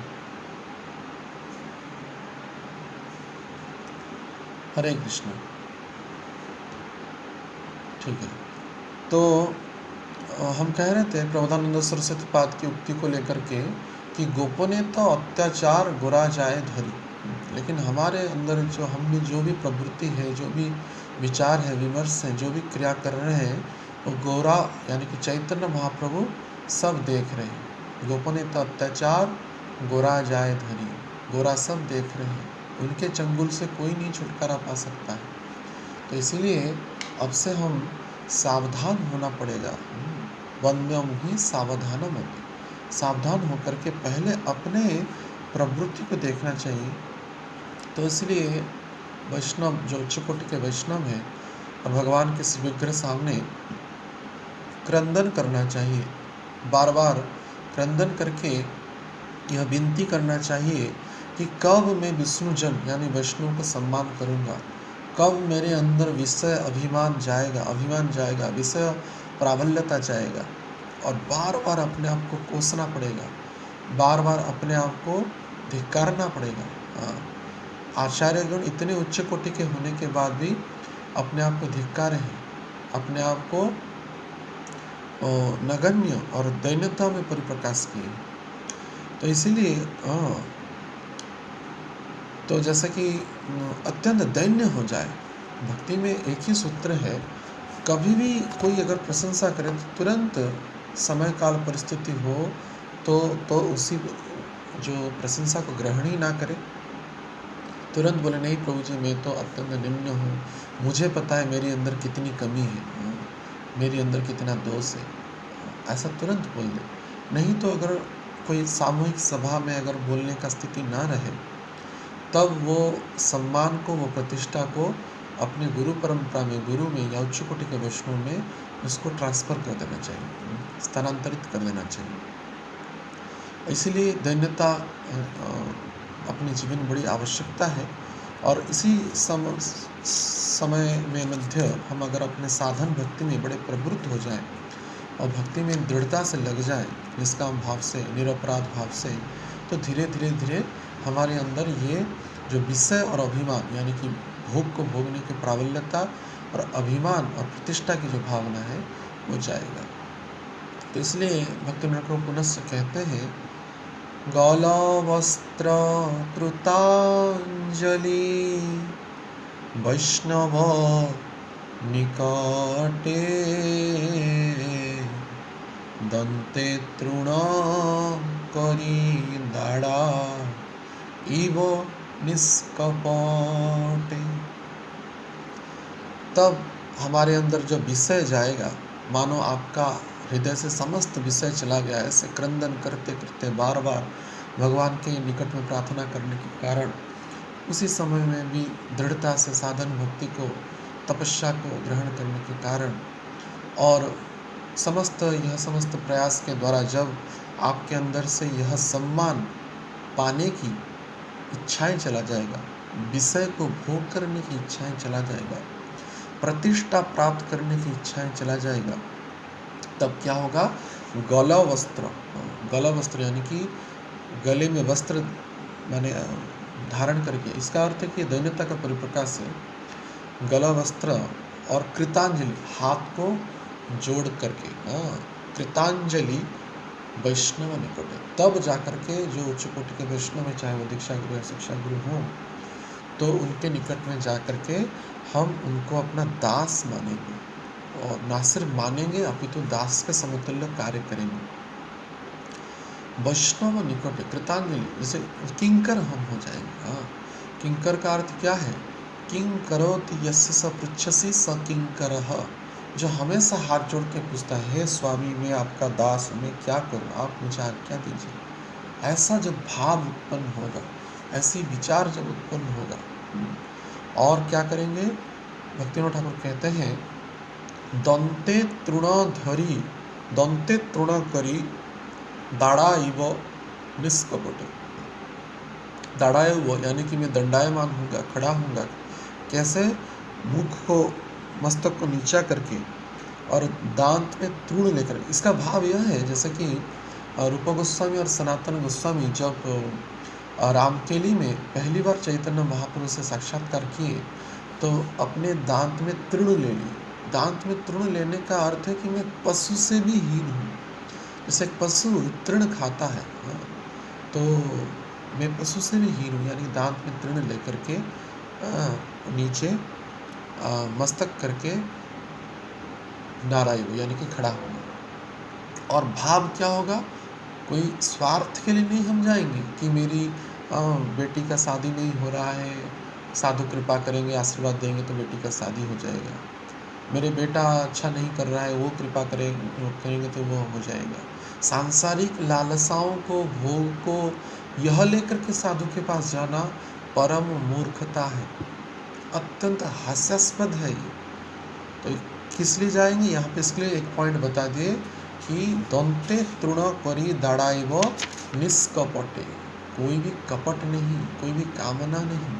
हरे कृष्ण, ठीक है। तो हम कह रहे थे प्रबोधानंद सरस्वती पाद की उक्ति को लेकर के कि गोपने तो अत्याचार गोरा जाए धरी। लेकिन हमारे अंदर जो भी प्रवृत्ति है, जो भी विचार है, विमर्श है, जो भी क्रिया कर रहे हैं, वो गोरा यानी कि चैतन्य महाप्रभु सब देख रहे हैं। गोपने तो अत्याचार गोरा जाए धरी, गोरा सब देख रहे हैं, उनके चंगुल से कोई नहीं छुटकारा पा सकता है। तो इसीलिए अब से हम सावधान होना पड़ेगा। वन्यम ही सावधानम होगी, सावधान होकर के पहले अपने प्रवृत्ति को देखना चाहिए। तो इसलिए वैष्णव जो उच्च कोटि के वैष्णव हैं, और भगवान के इस विग्रह सामने क्रंदन करना चाहिए, बार बार क्रंदन करके यह विनती करना चाहिए कि कब मैं विष्णु जन यानी वैष्णव को सम्मान करूंगा, कब मेरे अंदर विषय अभिमान जाएगा, विषय प्राबल्यता जाएगा। और बार बार अपने आप को कोसना पड़ेगा, बार बार अपने आप को धिक्कारना पड़ेगा। आचार्यगण इतने उच्च कोटि के होने के बाद भी अपने आप को धिक्कार हैं, अपने आप को नगण्य और दैन्यता में परिप्रकाश किए। तो इसीलिए तो जैसे कि अत्यंत दैन्य हो जाए। भक्ति में एक ही सूत्र है, कभी भी कोई अगर प्रशंसा करे तो तुरंत समय काल परिस्थिति हो तो उसी जो प्रशंसा को ग्रहण ही ना करे, तुरंत बोले नहीं प्रभु जी मैं तो अत्यंत निम्न हूँ, मुझे पता है मेरे अंदर कितनी कमी है, मेरे अंदर कितना दोष है, ऐसा तुरंत बोल दे। नहीं तो अगर कोई सामूहिक सभा में अगर बोलने का स्थिति ना रहे, तब वो सम्मान को, वो प्रतिष्ठा को अपने गुरु परंपरा में, गुरु में या उच्च कोटि के वैष्णव में उसको ट्रांसफ़र कर देना चाहिए, स्थानांतरित कर देना चाहिए। इसलिए दैन्यता अपने जीवन में बड़ी आवश्यकता है। और इसी समय में मध्य हम अगर अपने साधन भक्ति में बड़े प्रवृत्त हो जाएं और भक्ति में दृढ़ता से लग जाएं, निष्काम भाव से, निरपराध भाव से, तो धीरे धीरे हमारे अंदर ये जो विषय और अभिमान यानी कि भोग को भोगने की प्राबल्यता और अभिमान और प्रतिष्ठा की जो भावना है वो जाएगा। तो इसलिए भक्ति नरक पुनः कहते हैं, गौलवस्त्र कृतांजलि वैष्णव निकटे दंते तृण करी दाड़ा इव निष्कपटे। तब हमारे अंदर जो विषय जाएगा, मानो आपका हृदय से समस्त विषय चला गया, ऐसे क्रंदन करते करते बार बार भगवान के निकट में प्रार्थना करने के कारण, उसी समय में भी दृढ़ता से साधन भक्ति को, तपस्या को ग्रहण करने के कारण और समस्त प्रयास के द्वारा जब आपके अंदर से यह सम्मान पाने की इच्छाएं चला जाएगा, विषय को भोग करने की इच्छाएं चला जाएगा, प्रतिष्ठा प्राप्त करने की इच्छाएं चला जाएगा, तब क्या होगा? गला वस्त्र यानी कि गले में वस्त्र माने धारण करके, इसका अर्थ है कि दैन्यता का परिप्रकाश है। गला वस्त्र और कृतांजलि, हाथ को जोड़ करके, कृतांजलि वैष्णव निकट है। तब जाकर के जो उच्च कोटि के वैष्णव है, चाहे वो दीक्षा गुरु या शिक्षा गुरु हों, तो उनके निकट में जाकर के हम उनको अपना दास मानेंगे, और ना सिर्फ मानेंगे अपितु दास के समतुल्य कार्य करेंगे। वैष्णव निकट, कृतांजलि, जैसे किंकर हम हो जाएंगे। किंकर का अर्थ क्या है? किंग करोति यस्य स पृच्छसि स किंकरः, जो हमेशा हाथ जोड़ के पूछता है, हे स्वामी मैं आपका दास हूँ, मैं क्या करूँ, आप मुझे आज्ञा दीजिए। ऐसा जब भाव उत्पन्न होगा, ऐसी विचार जब उत्पन्न होगा, और क्या करेंगे? भक्तिनाथ ठाकुर कहते हैं, दंते तृण करी दाड़ा इव निष्कपटे। दाड़ा इव यानी कि मैं दंडायमान होऊंगा, खड़ा होऊंगा। कैसे? मुख को, मस्तक को नीचा करके और दांत में तृण लेकर। इसका भाव यह है जैसे कि रूप गोस्वामी और सनातन गोस्वामी जब रामकेली में पहली बार चैतन्य महाप्रभु से साक्षात्कार किए, तो अपने दांत में तृण ले लिए। दांत में तृण लेने का अर्थ है कि मैं पशु से भी हीन हूँ। जैसे एक पशु तृण खाता है, तो मैं पशु से भी हीन हूँ, यानी दांत में तृण लेकर के नीचे मस्तक करके नारायण यानी कि खड़ा होगा। और भाव क्या होगा? कोई स्वार्थ के लिए नहीं हम जाएंगे कि मेरी बेटी का शादी नहीं हो रहा है, साधु कृपा करेंगे, आशीर्वाद देंगे तो बेटी का शादी हो जाएगा। मेरे बेटा अच्छा नहीं कर रहा है, वो कृपा करेंगे तो वो हो जाएगा। सांसारिक लालसाओं को, भोग को यह लेकर के साधु के पास जाना परम मूर्खता है, अत्यंत हास्यास्पद है ये। तो किस लिए जाएंगे यहाँ पे, इसके लिए एक पॉइंट बता दिए कि दंते तृण करी दाड़ाइव निष्कपटे, कोई भी कपट नहीं, कोई भी कामना नहीं,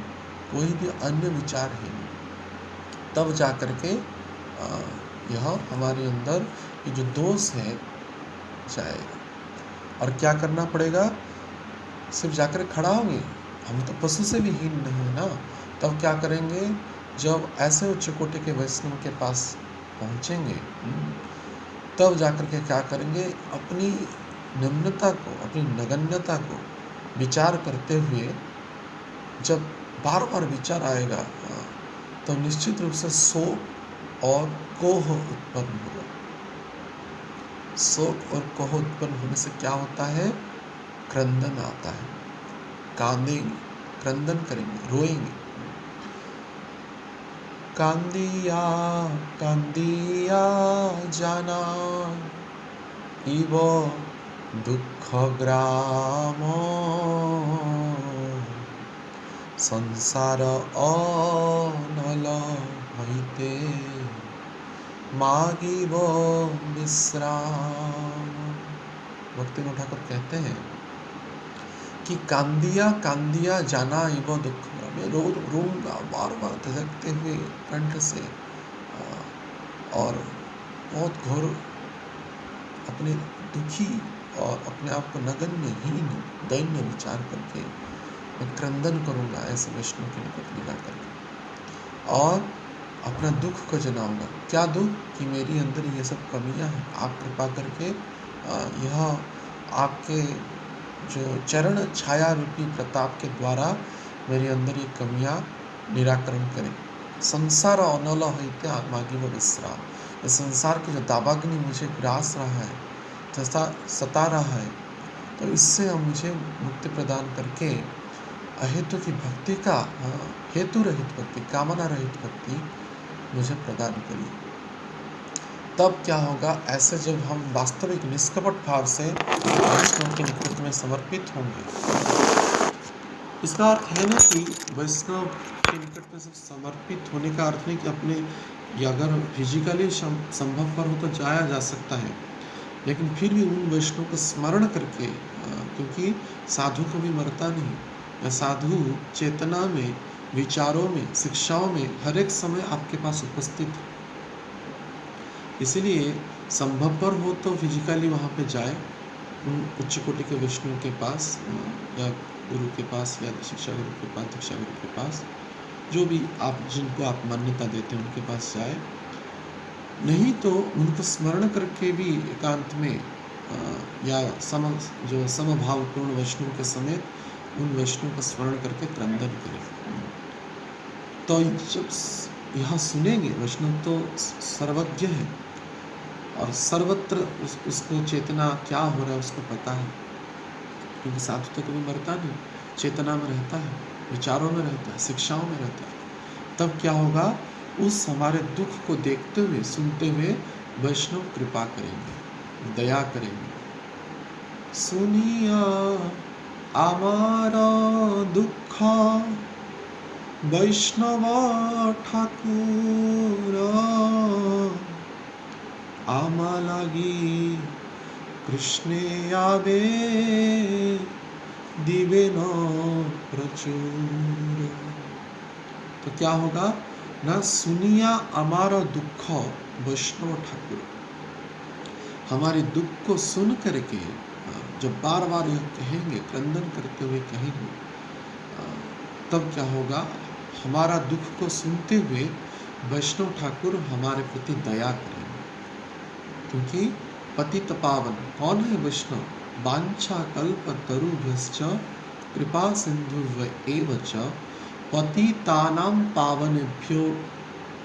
कोई भी अन्य विचार है नहीं, तब जा कर के यह हमारे अंदर ये जो दोष है जाएगा। और क्या करना पड़ेगा, सिर्फ जाकर खड़ा होंगे, हम तो पशु से भी हीन नहीं ना। तब क्या करेंगे, जब ऐसे उच्च कोटि के वैष्णव के पास पहुंचेंगे, तब जाकर के क्या करेंगे, अपनी निम्नता को, अपनी नगण्यता को विचार करते हुए जब बार बार विचार आएगा, तो निश्चित रूप से शोक और कोह उत्पन्न होगा। शोक और कोह उत्पन्न होने से क्या होता है, क्रंदन आता है, कांदेंगे, क्रंदन करेंगे, रोएंगे। कांदिया कांदिया जाना इव दुख ग्राम, संसार अनल हईते मागिब विश्राम। भक्ति में ठाकुर कहते हैं कि कांदिया कांदिया जाना इव दुख, मैं रोऊंगा बार बार धड़कते हुए कंठ से, और बहुत घोर अपने दुखी और अपने आप को नगण्य हीन दैन्य विचार करके मैं क्रंदन करूंगा ऐसे वैष्णव के निकट मिला करके, और अपना दुख को जनाऊंगा। क्या दुख, कि मेरी अंदर ये सब कमियां हैं, आप कृपा करके यह आपके जो चरण छाया रूपी प्रताप के द्वारा मेरे अंदर ये कमियां निराकरण करें। संसार अनल होते आत्मागी व विश्राम, ये संसार की जो दावाग्नि मुझे ग्रास रहा है, तथा सता रहा है, तो इससे हम मुझे मुक्ति प्रदान करके अहेतु की भक्ति का, हेतु रहित भक्ति, कामना रहित भक्ति मुझे प्रदान करिए। तब क्या होगा, ऐसे जब हम वास्तविक निष्कपट भाव से वैष्णव के निकट में समर्पित होंगे, इसका अर्थ है ना कि वैष्णव के निकट में सब समर्पित होने का अर्थ नहीं कि अपने, अगर फिजिकली संभव पर हो तो जाया जा सकता है, लेकिन फिर भी उन वैष्णव को स्मरण करके, क्योंकि साधु को भी मरता नहीं, साधु चेतना में, विचारों में, शिक्षाओं में हर एक समय आपके पास उपस्थित है। इसलिए संभव पर हो तो फिजिकली वहाँ पे जाए, उन उच्च कोटि के वैष्णव के पास, या गुरु के पास, या शिक्षा गुरु के पास, दीक्षा गुरु के पास, जो भी आप, जिनको आप मान्यता देते हैं उनके पास जाए। नहीं तो उनको स्मरण करके भी एकांत में, या जो समभावपूर्ण वैष्णव के समेत उन वैष्णव का स्मरण करके क्रंदन करें। तो जब यहाँ सुनेंगे, वैष्णव तो सर्वज्ञ है और सर्वत्र उसको चेतना क्या हो रहा है उसको पता है, क्योंकि साधु तो कभी मरता नहीं, चेतना में रहता है, विचारों में रहता है, शिक्षाओं में रहता है। तब क्या होगा, उस हमारे दुख को देखते हुए, सुनते हुए वैष्णव कृपा करेंगे, दया करेंगे। सुनिया आमारा दुख वैष्णव ठाकुर, आमा लागी कृष्णे आवे दिवे न प्रचुर। तो क्या होगा ना, सुनिया हमारा दुख वैष्णव ठाकुर, हमारे दुख को सुन करके जब बार बार यह कहेंगे, क्रंदन करते हुए कहेंगे, तब क्या होगा, हमारा दुख को सुनते हुए वैष्णव ठाकुर हमारे प्रति दया करेंगे। क्योंकि पतित पावन कौन है वैष्णव, वांछा कल्प तरुभ्यश्च कृपा सिंधु एव च पतितानां पावनेभ्यो,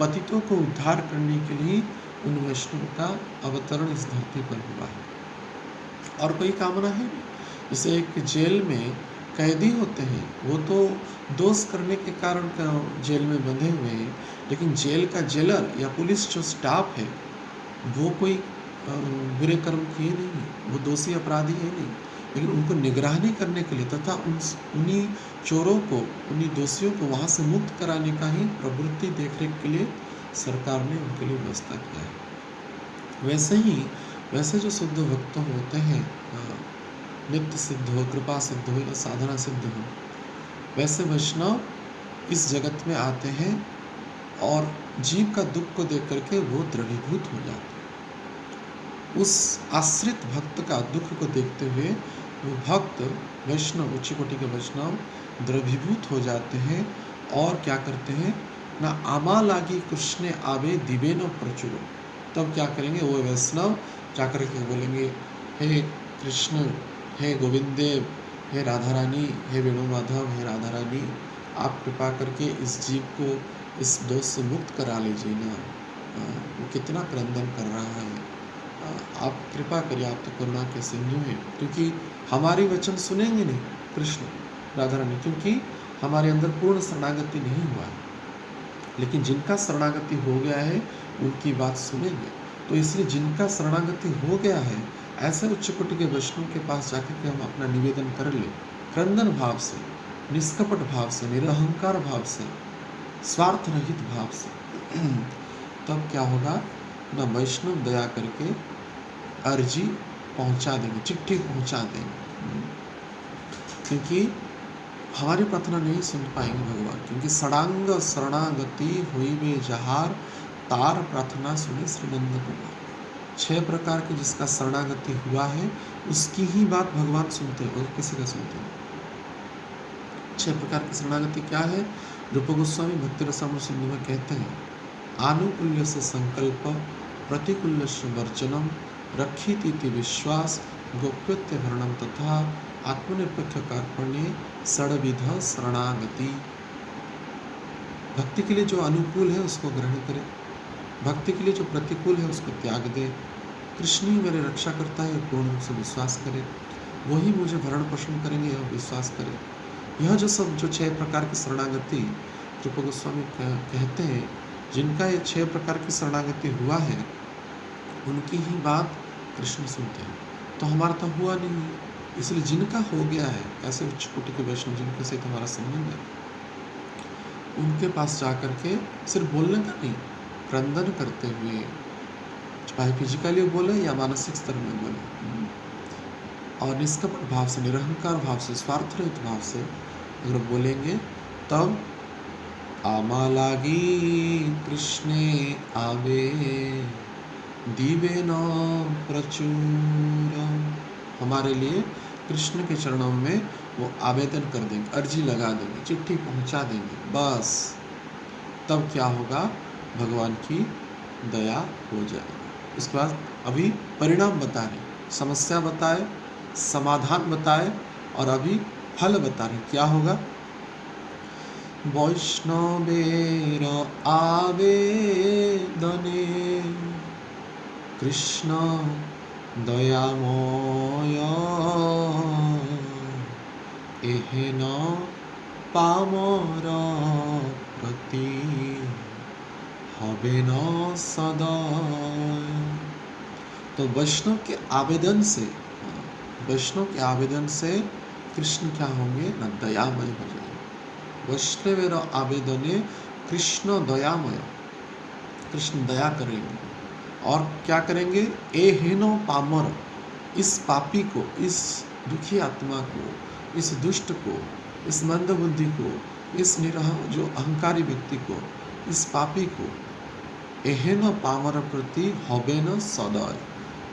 पतितों को उद्धार करने के लिए उन वैष्णव का अवतरण इस धरती पर हुआ है, और कोई कामना है नहीं। जैसे एक जेल में कैदी होते हैं, वो तो दोष करने के कारण जेल में बंधे हुए हैं, लेकिन जेल का जेलर या पुलिस जो स्टाफ है वो कोई बुरे कर्म किए नहीं, वो दोषी अपराधी है नहीं, लेकिन उनको निगरानी करने के लिए तथा उन्हीं चोरों को, उन्हीं दोषियों को वहाँ से मुक्त कराने का ही प्रवृत्ति देखरेख के लिए सरकार ने उनके लिए व्यवस्था किया है। वैसे जो शुद्ध भक्त होते हैं, नित्य सिद्ध हो, कृपा सिद्ध हो या साधना सिद्ध हो, वैसे वैष्णव इस जगत में आते हैं और जीव का दुख को देख करके वो द्रवीभूत हो जाते हैं। उस आश्रित भक्त का दुख को देखते हुए वो भक्त वैष्णव, उच्च कोटि के वैष्णव द्रवीभूत हो जाते हैं और क्या करते हैं ना, आमा लागी कृष्ण आवे दिवे न प्रचुर। तब क्या करेंगे वो वैष्णव, जाकर के बोलेंगे, हे कृष्ण, हे गोविंद देव, हे राधा रानी, हे वेणु माधव, हे राधा रानी, आप कृपा करके इस जीव को इस दोष से मुक्त करा लीजिए ना, वो कितना क्रंदन कर रहा है, आप कृपा करिए, आप तो करुणा के सिंधु हैं। क्योंकि हमारी वचन सुनेंगे नहीं कृष्ण राधा रानी, क्योंकि हमारे अंदर पूर्ण शरणागति नहीं हुआ है। लेकिन जिनका शरणागति हो गया है उनकी बात सुनेंगे। तो इसलिए जिनका शरणागति हो गया है, ऐसे उच्च कोटि के वैष्णव के पास जाकर के हम अपना निवेदन कर ले, क्रंदन भाव से, निष्कपट भाव से, निरहंकार भाव से, स्वार्थ रहित भाव से, तब क्या होगा ना, वैष्णव दया करके अर्जी पहुंचा देंगे, चिट्ठी पहुंचा देंगे। क्योंकि हमारी प्रार्थना नहीं सुन पाएंगे भगवान, क्योंकि सड़ांग शरणागति हुई में जहार, तार प्रार्थना सुने श्री नंद कुमार। 6 प्रकार की जिसका शरणागति हुआ है उसकी ही बात भगवान सुनते हैं, और किसी का सुनते हैं। 6 प्रकार की शरणागति क्या है? रूप गोस्वामी भक्ति रसामृत सिंधु में कहते हैं, आनुकूल्य से संकल्प, प्रतिकूल्य से वर्जनम, रक्षित विश्वास, गोप्यत्य भरणम तथा आत्मनिरपेक्ष कार्पण्य, षड्विध शरणागति। भक्ति के लिए जो अनुकूल है उसको ग्रहण करें, भक्ति के लिए जो प्रतिकूल है उसको त्याग दे। कृष्ण ही मेरे रक्षा करता है, पूर्ण रूप से विश्वास करें, वही मुझे भरण पोषण करेंगे, यह विश्वास करें। यह जो 6 प्रकार की शरणागति रूप गोस्वामी कहते हैं, जिनका ये 6 प्रकार की शरणागति हुआ है उनकी ही बात कृष्ण सुनते हैं। तो हमारा तो हुआ नहीं, इसलिए जिनका हो गया है, ऐसे उच्च कोटि के वैष्णव जिनके से हमारा संबंध है, उनके पास जाकर के सिर्फ बोलने का नहीं, क्रंदन करते हुए, चाहे फिजिकली बोले या मानसिक स्तर में बोले, और निष्कपट भाव से, निरहंकार भाव से, स्वार्थ रहित भाव से अगर बोलेंगे, तब आमा लागी कृष्णे आवे दिवे न प्रचुर, हमारे लिए कृष्ण के चरणों में वो आवेदन कर देंगे, अर्जी लगा देंगे, चिट्ठी पहुंचा देंगे, बस तब क्या होगा, भगवान की दया हो जाएगी। इसके बाद अभी परिणाम बता रहे, समस्या बताए, समाधान बताए, और अभी फल बता रहे क्या होगा। वैष्णवेर आवेदने कृष्ण दयामय एहेन पामर प्रति हबे न सदा। तो वैष्णव के आवेदन से, वैष्णव के आवेदन से कृष्ण क्या होंगे ना, दयामय हो जाएंगे। वैष्णवेर आवेदने कृष्ण दयामय, कृष्ण दया करेंगे, और क्या करेंगे, ए हेनो पामर, इस पापी को, इस दुखी आत्मा को, इस दुष्ट को, इस मंद बुद्धि को, इस निरह जो अहंकारी व्यक्ति को, इस पापी को, एहेन पामर प्रति हबे न सदैव,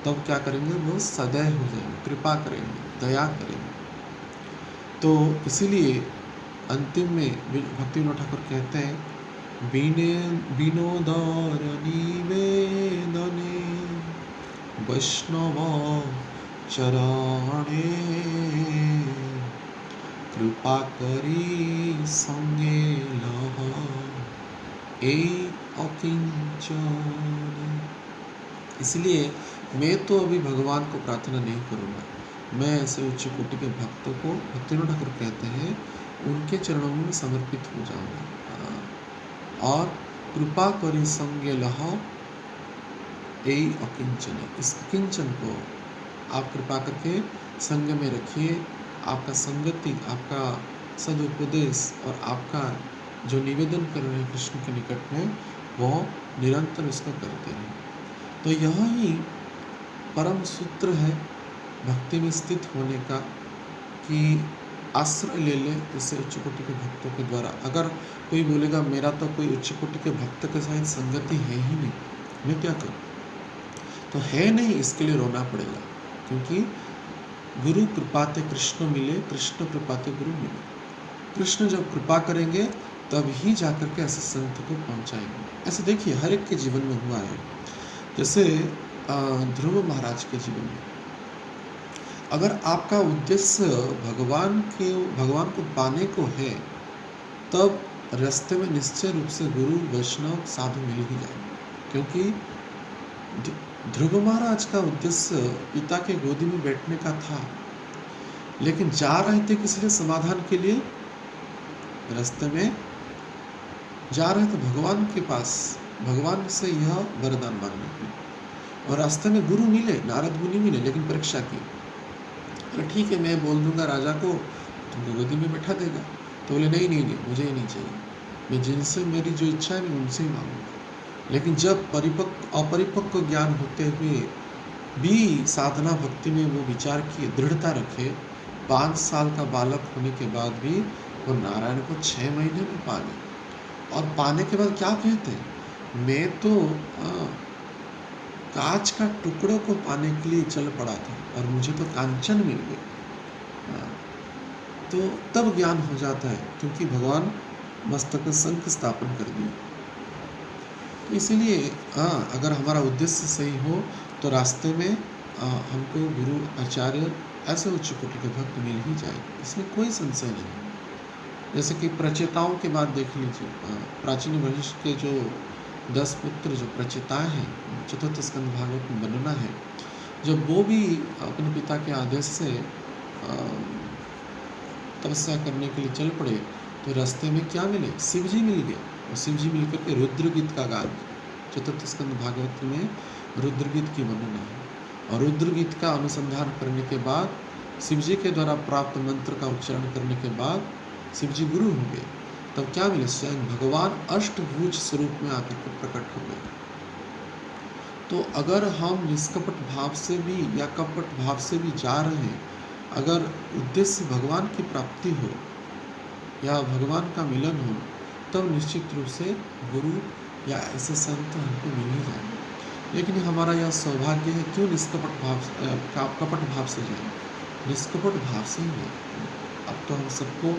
तब क्या करेंगे, वो सदैव हो जाएंगे, कृपा करेंगे, दया करेंगे। तो इसीलिए अंतिम में भक्ति विनोद ठाकुर कहते हैं, विनोदर निवेदने वैष्णव चरणे कृपा करी संगे लह ए अकिंचन। इसलिए मैं तो अभी भगवान को प्रार्थना नहीं करूँगा, मैं ऐसे उच्च कोटि के भक्तों को, भक्ति विनोद ठाकुर कहते हैं, उनके चरणों में समर्पित हो जाऊंगा, और कृपा करी संगे लह ए अकिंचन, इस अकिंचन को आप कृपा करके संग में रखिए। आपका संगति, आपका सदुपदेश और आपका जो निवेदन कर रहे हैं कृष्ण के निकट में, वो निरंतर इसको करते रहिए। तो यह ही परम सूत्र है भक्ति में स्थित होने का, कि आश्रय ले ले जैसे उच्च कोटि के भक्तों के द्वारा। अगर कोई बोलेगा मेरा तो कोई उच्च कोटि के भक्त के साथ संगति है ही नहीं, मैं क्या करूं? तो है नहीं, इसके लिए रोना पड़ेगा, क्योंकि गुरु कृपाते कृष्ण मिले, कृष्ण कृपाते गुरु मिले। कृष्ण जब कृपा करेंगे तब ही जाकर के ऐसे संत को पहुंचाएंगे। ऐसे देखिए हर एक के जीवन में हुआ है। जैसे ध्रुव महाराज के जीवन में, अगर आपका उद्देश्य भगवान को पाने को है, तब रास्ते में निश्चय रूप से गुरु वैष्णव साधु मिल ही जाए। क्योंकि ध्रुव महाराज का उद्देश्य पिता के गोदी में बैठने का था, लेकिन जा रहे थे किस लिए? समाधान के लिए। रास्ते में जा रहे थे भगवान के पास, भगवान से यह वरदान मांगने के लिए, और रास्ते में गुरु मिले, नारद मुनि मिले, लेकिन परीक्षा की। अरे ठीक है, मैं बोल दूंगा राजा को, तुमको गोदी में बैठा देगा। तो बोले नहीं नहीं नहीं, मुझे ही नहीं चाहिए, मैं जिनसे मेरी जो इच्छा है मैं उनसे ही मांगूंगा। लेकिन जब अपरिपक्व ज्ञान होते हुए भी साधना भक्ति में वो विचार किए, दृढ़ता रखे, 5 साल का बालक होने के बाद भी वो नारायण को 6 महीने में पा गए। और पाने के बाद क्या कहते हैं? मैं तो कांच का टुकड़ों को पाने के लिए चल पड़ा था और मुझे तो कांचन मिल गई। तो तब ज्ञान हो जाता है, क्योंकि भगवान मस्तक में शंख स्थापन कर दिए। तो इसीलिए अगर हमारा उद्देश्य सही हो तो रास्ते में हमको गुरु आचार्य ऐसे उच्च कोटि के भक्त मिल ही जाएंगे, इसमें कोई संशय नहीं। जैसे कि प्रचेताओं के बाद देख लीजिए, प्राचीन वशिष्ठ के जो 10 पुत्र जो प्रचेताएं हैं, चतुर्थ स्कंद भागवत में वर्णना है, जब वो भी अपने पिता के आदेश से तपस्या करने के लिए चल पड़े, तो रास्ते में क्या मिले? शिव जी मिल गए। और शिव जी मिलकर के रुद्र गीत का गान, चतुर्थ स्कंद भागवत में रुद्र गीत की वर्णना है। और रुद्र गीत का अनुसंधान करने के बाद, शिव जी के द्वारा प्राप्त मंत्र का उच्चारण करने के बाद शिव जी गुरु हो गए। तब क्या मिले? स्वयं भगवान अष्टभुज स्वरूप में आकर के प्रकट हो गए। तो अगर हम निष्कपट भाव से भी या कपट भाव से भी जा रहे हैं, अगर उद्देश्य भगवान की प्राप्ति हो या भगवान का मिलन हो, तब निश्चित रूप से गुरु या ऐसे संत हमको मिल ही जाएंगे। लेकिन हमारा यह सौभाग्य है, क्यों निष्कपट भाव कपट भाव से जाए? निष्कपट भाव से ही जाए। अब तो हम सबको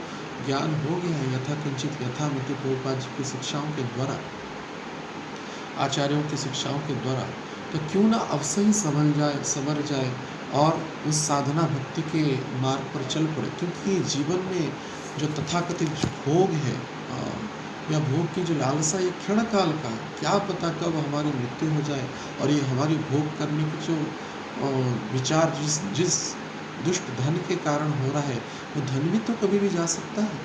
ज्ञान हो गया है, यथा किंचित यथा मिति प्रभुपाद जी की शिक्षाओं के द्वारा, आचार्यों की शिक्षाओं के द्वारा। तो क्यों ना अब से ही संवर जाए और उस साधना भक्ति के मार्ग पर चल पड़े। क्योंकि जीवन में जो तथाकथित भोग है या भोग की जो लालसा, ये क्षण काल का, क्या पता कब हमारी मृत्यु हो जाए। और ये हमारी भोग करने की जो विचार जिस दुष्ट धन के कारण हो रहा है, वो धन भी तो कभी भी जा सकता है।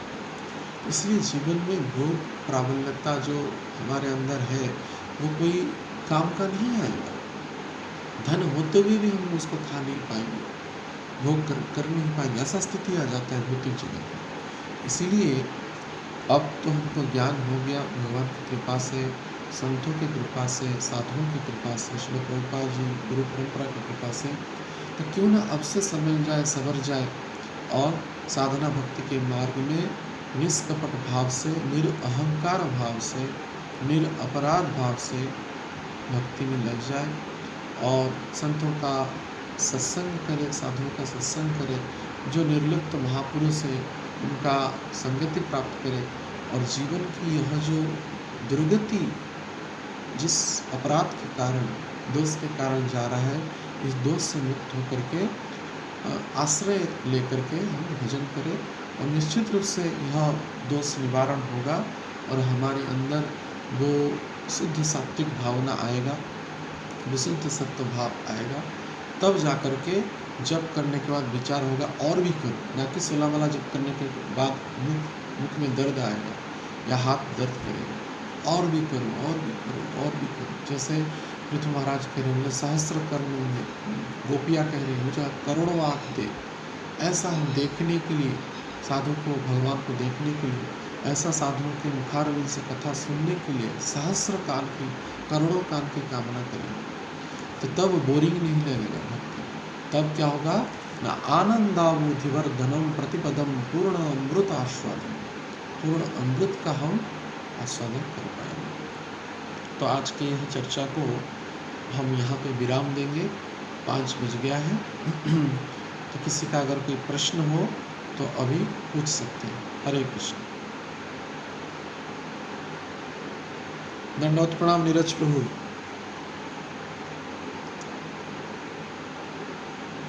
इसलिए जीवन में भोग प्राबल्यता जो हमारे अंदर है, वो कोई काम का नहीं आएगा। धन होते हुए भी हम उसको खा नहीं पाएंगे, भोग कर नहीं पाएंगे। ऐसा स्थिति आ जाता है भौतिक जीवन में। इसीलिए अब तो हमको ज्ञान हो गया भगवान की कृपा से, संतों की कृपा से, साधुओं की कृपा से, श्री प्रभुपाद जी गुरु परंपरा की कृपा से। तो क्यों ना अब से समझ जाए, संवर जाए और साधना भक्ति के मार्ग में निष्कपट भाव से, निरअहंकार भाव से, निरअपराध भाव से भक्ति में लग जाए और संतों का सत्संग करे, साधुओं का सत्संग करे, जो निर्लिप्त महापुरुष है उनका संगति प्राप्त करे। और जीवन की यह जो दुर्गति जिस अपराध के कारण, दोष के कारण जा रहा है, इस दोष से मुक्त होकर के आश्रय लेकर के हम भजन करें, और निश्चित रूप से यह दोष निवारण होगा और हमारे अंदर वो शुद्ध सात्विक भावना आएगा, विशुद्ध सत्य भाव आएगा। तब जा कर के जप करने के बाद विचार होगा और भी करो, ना कि सोलह माला जप करने के बाद मुख में दर्द आएगा या हाथ दर्द करेगा। और भी करो, और भी करो, और भी करो। जैसे पृथु महाराज कह रहे हैं, सहस्त्र कर्ण में गोपियाँ कह रही है, मुझे करोड़ों आँख दे। ऐसा हम देखने के लिए, साधु को, भगवान को देखने के लिए ऐसा साधुओं के मुखारविंद से कथा सुनने के लिए सहस्र काल की, करोड़ों काल की कामना करेंगे, तो तब बोरिंग नहीं लगेगा भक्ति। तब क्या होगा ना, आनंदावुधिवर्धनम प्रतिपदम पूर्ण अमृत आस्वादन, पूर्ण अमृत का हम आस्वादन कर पाएंगे। तो आज की यह चर्चा को हम यहाँ पे विराम देंगे, 5 बज गया है। तो किसी का अगर कोई प्रश्न हो तो अभी पूछ सकते हैं। हरे कृष्ण। दंडवत प्रणाम नीरज प्रभु।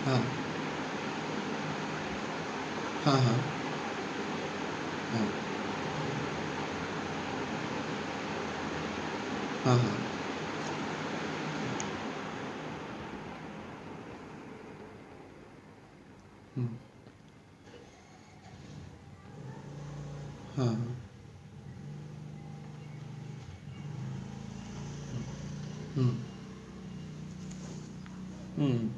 हाँ हाँ हाँ हाँ हाँ हाँ। हम्म, हाँ हम्म हम्म।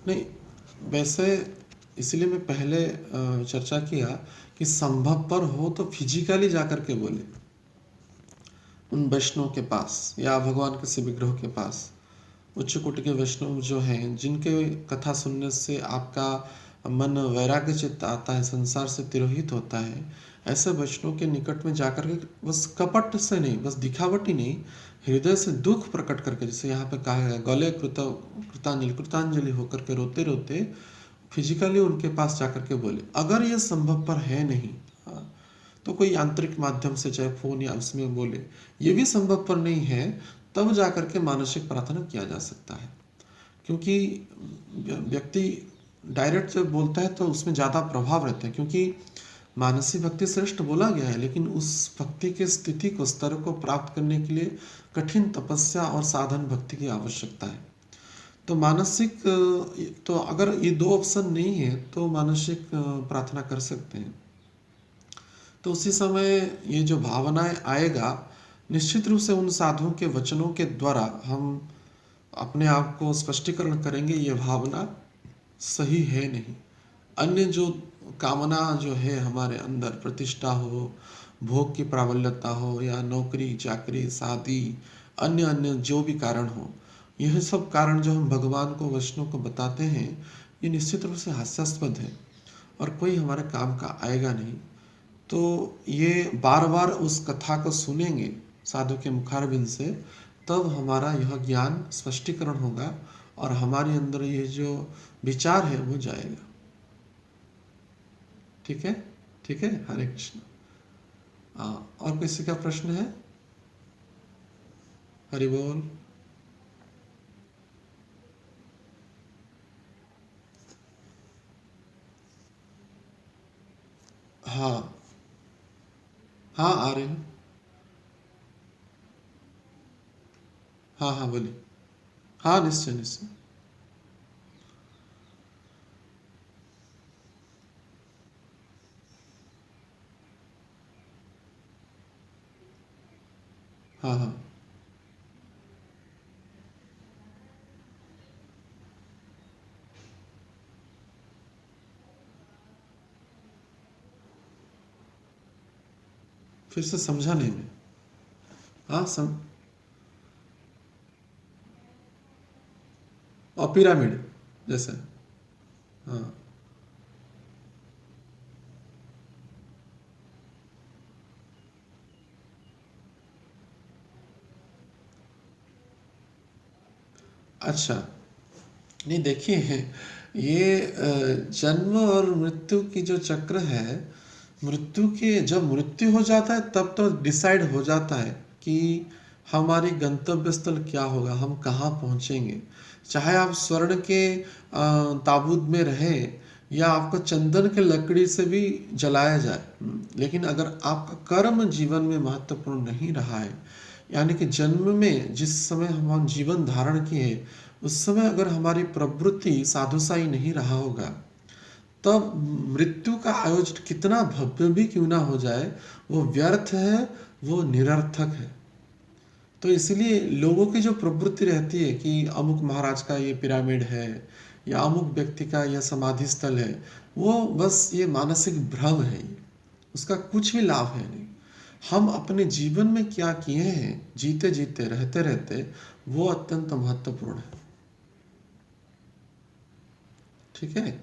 नहीं, वैसे इसलिए मैं पहले चर्चा किया कि संभव पर हो तो फिजिकली जाकर के बोले उन वैष्णव के पास या भगवान किसी विग्रह के पास। उच्च कोटि के वैष्णव जो हैं, जिनके कथा सुनने से आपका मन वैराग्य चित्त आता है, संसार से तिरोहित होता है, ऐसे वैष्णव के निकट में जाकर के बस कपट से नहीं, बस दिखावटी नहीं, हृदय से दुख प्रकट करके, जैसे यहाँ पे कहा है, गले कृतांजलि होकर के रोते रोते फिजिकली उनके पास जाकर के बोले। अगर ये संभव पर है नहीं, हाँ, तो कोई यांत्रिक माध्यम से, चाहे फोन या उसमें बोले, ये भी संभव पर नहीं है, तब जाकर के मानसिक प्रार्थना किया जा सकता है। क्योंकि व्यक्ति डायरेक्ट जब बोलता है तो उसमें ज़्यादा प्रभाव रहता है, क्योंकि मानसिक भक्ति श्रेष्ठ बोला गया है, लेकिन उस भक्ति के स्थिति को, स्तर को प्राप्त करने के लिए कठिन तपस्या और साधन भक्ति की आवश्यकता है। तो मानसिक, तो अगर ये 2 ऑप्शन नहीं है तो मानसिक प्रार्थना कर सकते हैं। तो उसी समय ये जो भावनाएं आएगा, निश्चित रूप से उन साधुओं के वचनों के द्वारा हम अपने आप को स्पष्टीकरण करेंगे, ये भावना सही है नहीं। अन्य जो कामना जो है हमारे अंदर, प्रतिष्ठा हो, भोग की प्राबल्यता हो, या नौकरी चाकरी शादी, अन्य अन्य जो भी कारण हो, यह सब कारण जो हम भगवान को, वैष्णव को बताते हैं, ये निश्चित रूप से हास्यास्पद है और कोई हमारे काम का आएगा नहीं। तो ये बार बार उस कथा को सुनेंगे साधु के मुखारबिंद से, तब हमारा यह ज्ञान स्पष्टीकरण होगा और हमारे अंदर ये जो विचार है वो जाएगा। ठीक है, ठीक है। हरे कृष्ण। और किसी का प्रश्न है? हरि बोल। हाँ हाँ, आ रहे हैं। हाँ हाँ, बोलिए। हाँ, निश्चय निश्चय। हाँ हाँ, फिर से समझा नहीं मैं। हाँ और पिरामिड जैसे। हाँ अच्छा, नहीं देखिए, ये जन्म और मृत्यु की जो चक्र है, मृत्यु के जब मृत्यु हो जाता है तब तो डिसाइड हो जाता है कि हमारी गंतव्य स्थल क्या होगा, हम कहाँ पहुँचेंगे। चाहे आप स्वर्ण के ताबूत में रहें या आपको चंदन के लकड़ी से भी जलाया जाए, लेकिन अगर आपका कर्म जीवन में महत्वपूर्ण नहीं रहा है, यानी कि जन्म में जिस समय हम जीवन धारण किए, उस समय अगर हमारी प्रवृत्ति साधुसाई नहीं रहा होगा, तब मृत्यु का आयोजन कितना भव्य भी क्यों ना हो जाए, वो व्यर्थ है, वो निरर्थक है। तो इसलिए लोगों की जो प्रवृत्ति रहती है कि अमुक महाराज का ये पिरामिड है या अमुक व्यक्ति का यह समाधि स्थल है, वो बस ये मानसिक भ्रम है, ये उसका कुछ भी लाभ है नहीं। हम अपने जीवन में क्या किए हैं, जीते जीते रहते रहते, वो अत्यंत महत्वपूर्ण है। ठीक है।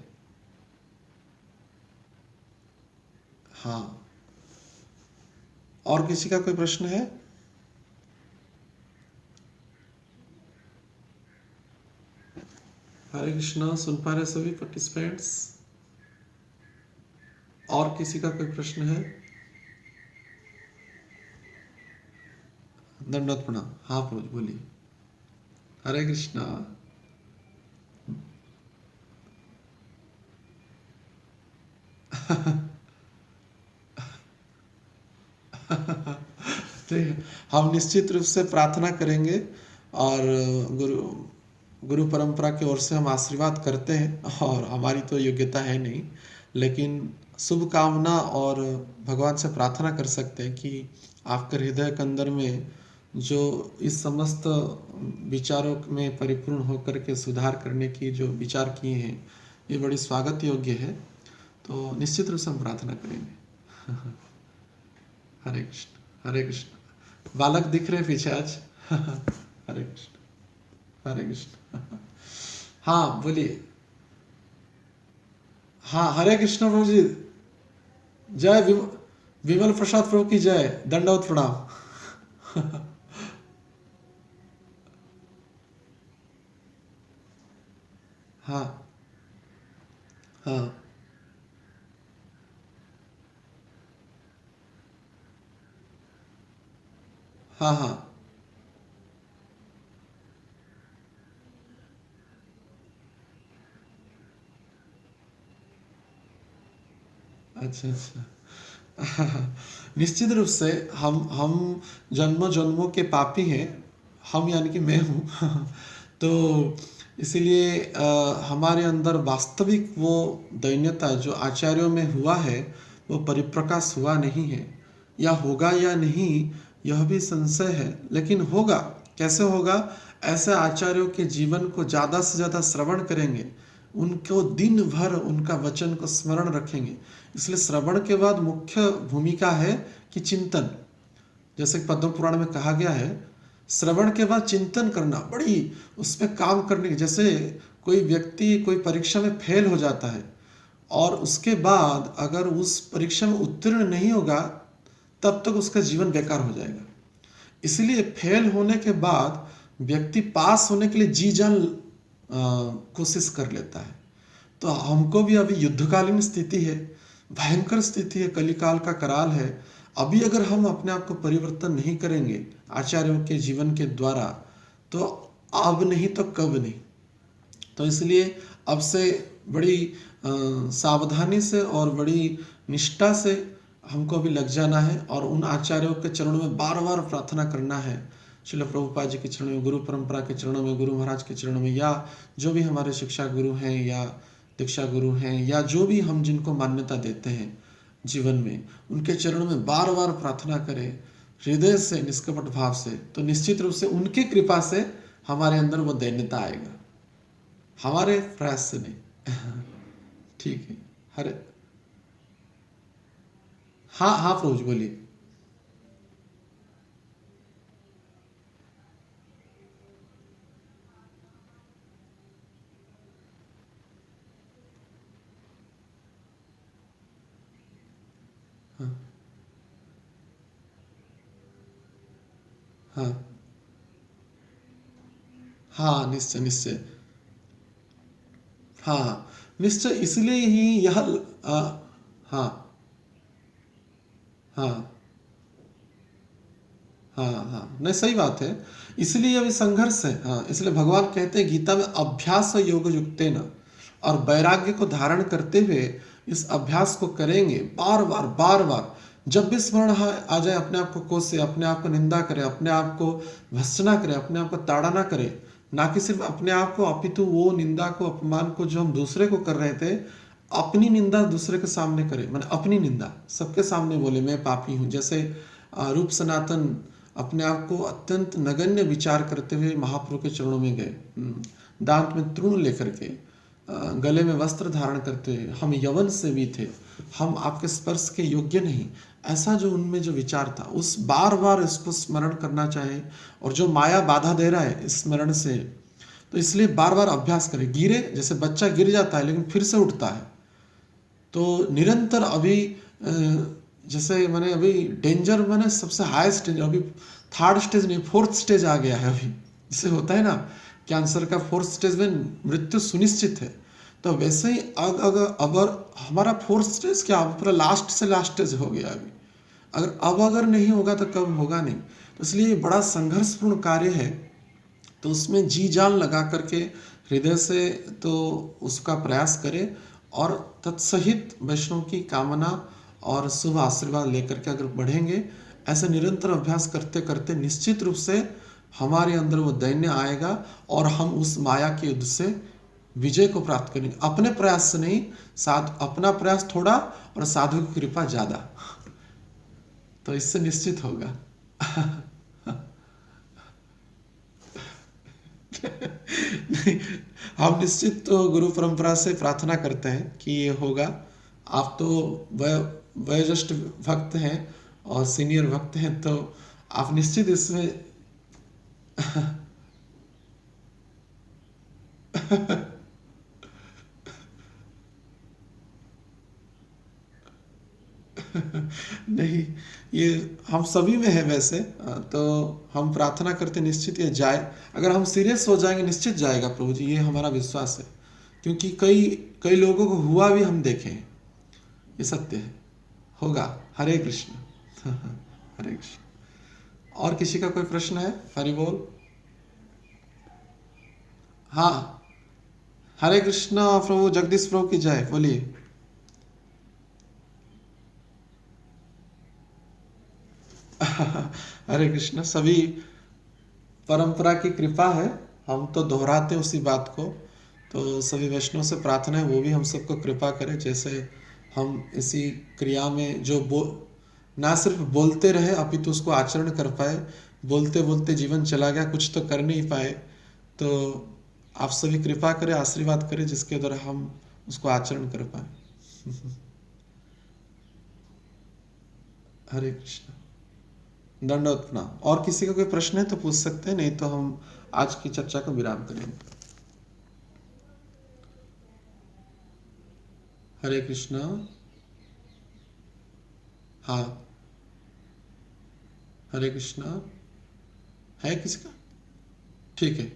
हाँ, और किसी का कोई प्रश्न है? हरे कृष्णा। सुन पा रहे सभी पार्टिसिपेंट्स? और किसी का कोई प्रश्न है? दंडवत प्रणाम। हाँ प्रभु बोलिए। हरे कृष्णा। ठीक है, हम निश्चित रूप से प्रार्थना करेंगे और गुरु गुरु परंपरा की ओर से हम आशीर्वाद करते हैं, और हमारी तो योग्यता है नहीं, लेकिन शुभ कामना और भगवान से प्रार्थना कर सकते हैं कि आपके हृदय के अंदर में जो इस समस्त विचारों में परिपूर्ण होकर के सुधार करने की जो विचार किए हैं, ये बड़ी स्वागत योग्य है। तो निश्चित रूप से हम प्रार्थना करेंगे। हरे कृष्ण। हरे कृष्ण। बालक दिख रहे पीछे आज। हरे कृष्ण। हरे कृष्ण। हाँ बोलिए। हाँ हरे कृष्ण प्रभु जी। जय विमल प्रसाद प्रभु की जय। दंडवत प्रणाम। हाँ हाँ हाँ हाँ। अच्छा अच्छा। निश्चित रूप से हम जन्मों जन्मों के पापी हैं, हम यानी कि मैं हूँ। तो इसीलिए हमारे अंदर वास्तविक वो दैन्यता जो आचार्यों में हुआ है, वो परिप्रकाश हुआ नहीं है, या होगा या नहीं यह भी संशय है, लेकिन होगा। कैसे होगा? ऐसे आचार्यों के जीवन को ज़्यादा से ज़्यादा श्रवण करेंगे, उनको दिन भर उनका वचन को स्मरण रखेंगे। इसलिए श्रवण के बाद मुख्य भूमिका है कि चिंतन। जैसे पद्म पुराण में कहा गया है, श्रवण के बाद चिंतन करना, बड़ी उस पर काम करने की। जैसे कोई व्यक्ति कोई परीक्षा में फेल हो जाता है और उसके बाद अगर उस परीक्षा में उत्तीर्ण नहीं होगा, तब तक उसका जीवन बेकार हो जाएगा। इसलिए फेल होने के बाद व्यक्ति पास होने के लिए जी जान कोशिश कर लेता है। तो हमको भी अभी युद्धकालीन स्थिति है, भयंकर स्थिति है, कलिकाल का कराल है। अभी अगर हम अपने आप को परिवर्तन नहीं करेंगे आचार्यों के जीवन के द्वारा, तो अब नहीं तो कब नहीं। तो इसलिए अब से बड़ी सावधानी से और बड़ी निष्ठा से हमको भी लग जाना है, और उन आचार्यों के चरणों में बार बार प्रार्थना करना है। श्रील प्रभुपाद जी के चरणों में, गुरु परंपरा के चरणों में, गुरु महाराज के चरणों में, या जो भी हमारे शिक्षा गुरु हैं या दीक्षा गुरु हैं, या जो भी हम जिनको मान्यता देते हैं जीवन में, उनके चरणों में बार बार प्रार्थना करें हृदय से, निष्कपट भाव से। तो निश्चित रूप से उनकी कृपा से हमारे अंदर वो दैन्यता आएगा, हमारे प्रयास से नहीं। ठीक है। हरे हाँ हाँ प्रभु जी बोलिए। हाँ हाँ हाँ, निश्चय निश्चय। हाँ निश्चय, इसलिए ही यह हाँ हाँ हाँ हाँ, नहीं सही बात है। इसलिए अभी संघर्ष है। हाँ, इसलिए भगवान कहते हैं गीता में, अभ्यास योग युक्तेन, और वैराग्य को धारण करते हुए इस अभ्यास को करेंगे बार बार बार बार। जब भी स्मरण आ जाए, अपने आप को कोसे, अपने आप को निंदा करे, अपने आप को भर्त्सना करे, अपने आप को ताड़ना करे, ना कि सिर्फ अपने आप को, अपितु वो निंदा को, अपमान को जो हम दूसरे को कर रहे थे, अपनी निंदा दूसरे के सामने करे। मैंने अपनी निंदा सबके सामने बोले मैं पापी हूँ। जैसे रूप सनातन अपने आप को अत्यंत नगण्य विचार करते हुए महाप्रभु के चरणों में गए। दांत में तृण लेकर के, गले में वस्त्र धारण करते हुए, हम यवन से भी थे, हम आपके स्पर्श के योग्य नहीं, ऐसा जो उनमें जो विचार था, उस बार बार इसको स्मरण करना चाहिए। और जो माया बाधा दे रहा है इस स्मरण से, तो इसलिए बार बार अभ्यास करें। गिरे, जैसे बच्चा गिर जाता है लेकिन फिर से उठता है, तो निरंतर अभी जैसे मैंने अभी डेंजर, मैंने सबसे हाईएस्ट स्टेज, अभी थर्ड स्टेज नहीं, फोर्थ स्टेज आ गया है अभी। जैसे होता है ना कैंसर का फोर्थ स्टेज में मृत्यु सुनिश्चित है, तो वैसे ही अगर हमारा फोर्थ स्टेज क्या, पूरा लास्ट से लास्ट स्टेज हो गया अभी। अगर नहीं होगा तो कब होगा नहीं। तो इसलिए ये बड़ा संघर्षपूर्ण कार्य है, तो उसमें जी जान लगा करके हृदय से तो उसका प्रयास करें, और तत्सहित वैष्णव की कामना और शुभ आशीर्वाद लेकर के अगर बढ़ेंगे, ऐसे निरंतर अभ्यास करते करते निश्चित रूप से हमारे अंदर वो दैन्य आएगा और हम उस माया के युद्ध से विजय को प्राप्त करेंगे। अपने प्रयास से नहीं, अपना प्रयास थोड़ा और साधु की कृपा ज्यादा, तो इससे निश्चित होगा। नहीं, हम निश्चित तो गुरु परंपरा से प्रार्थना करते हैं कि ये होगा। आप तो वयोज्येष्ठ भक्त हैं और सीनियर भक्त हैं, तो आप निश्चित इसमें नहीं, ये हम सभी में है वैसे। तो हम प्रार्थना करते निश्चित ये जाए। अगर हम सीरियस हो जाएंगे निश्चित जाएगा प्रभु जी, ये हमारा विश्वास है। क्योंकि कई कई लोगों को हुआ भी हम देखे हैं, ये सत्य है, होगा। हरे कृष्ण। हरे कृष्ण। और किसी का कोई प्रश्न है? हरि बोल। हाँ, हरे कृष्ण प्रभु, जगदीश प्रभु की जय, बोलिए। हरे कृष्ण। सभी परंपरा की कृपा है, हम तो दोहराते उसी बात को। तो सभी वैष्णव से प्रार्थना है वो भी हम सबको कृपा करें, जैसे हम इसी क्रिया में जो ना सिर्फ बोलते रहे अपितु उसको आचरण कर पाए। बोलते बोलते जीवन चला गया, कुछ तो कर नहीं पाए। तो आप सभी कृपा करें, आशीर्वाद करें, जिसके द्वारा हम उसको आचरण कर पाए। हरे कृष्ण। दंडवत प्रणाम। और किसी का कोई प्रश्न है तो पूछ सकते हैं, नहीं तो हम आज की चर्चा को विराम करेंगे। हरे कृष्ण। हाँ, हरे कृष्ण। है किसी का? ठीक है,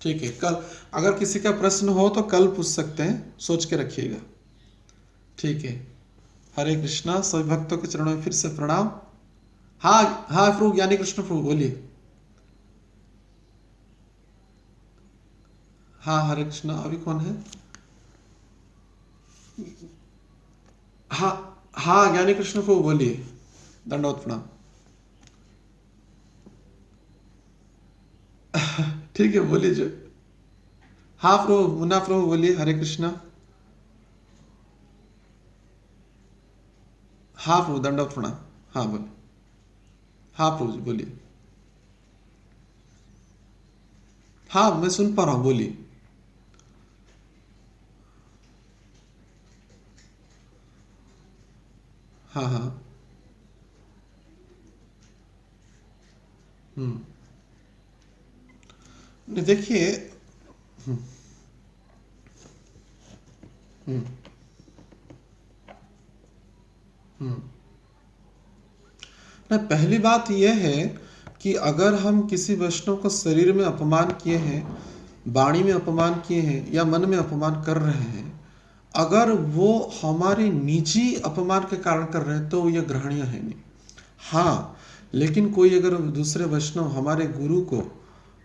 ठीक है। कल अगर किसी का प्रश्न हो तो कल पूछ सकते हैं, सोच के रखिएगा। ठीक है। हरे कृष्णा। सभी भक्तों के चरणों में फिर से प्रणाम। हाँ हाँ प्रभु, ज्ञानी कृष्ण प्रभु बोलिए। हाँ हरे कृष्णा। अभी कौन है? हाँ हाँ, ज्ञानी कृष्ण प्रभु बोलिए। दंडवत प्रणाम। ठीक है, बोलिए जो। हाँ प्रभु, मुन्ना प्रभु बोलिए। हरे कृष्णा। हाँ प्रभु, दंडवत प्रणाम। हाँ बोलिए। हाँ प्रभु जी बोलिए। हाँ मैं सुन पा रहा हूँ, बोलिए। हाँ हाँ। हम्म। नहीं, देखिए। हम्म। हम्म। हम्म। ना, पहली बात यह है कि अगर हम किसी वैष्णव को शरीर में अपमान किए हैं, वाणी में अपमान किए हैं या मन में अपमान कर रहे हैं, अगर वो हमारे निजी अपमान के कारण कर रहे हैं तो यह ग्रहणीय है नहीं। हाँ, लेकिन कोई अगर दूसरे वैष्णव हमारे गुरु को,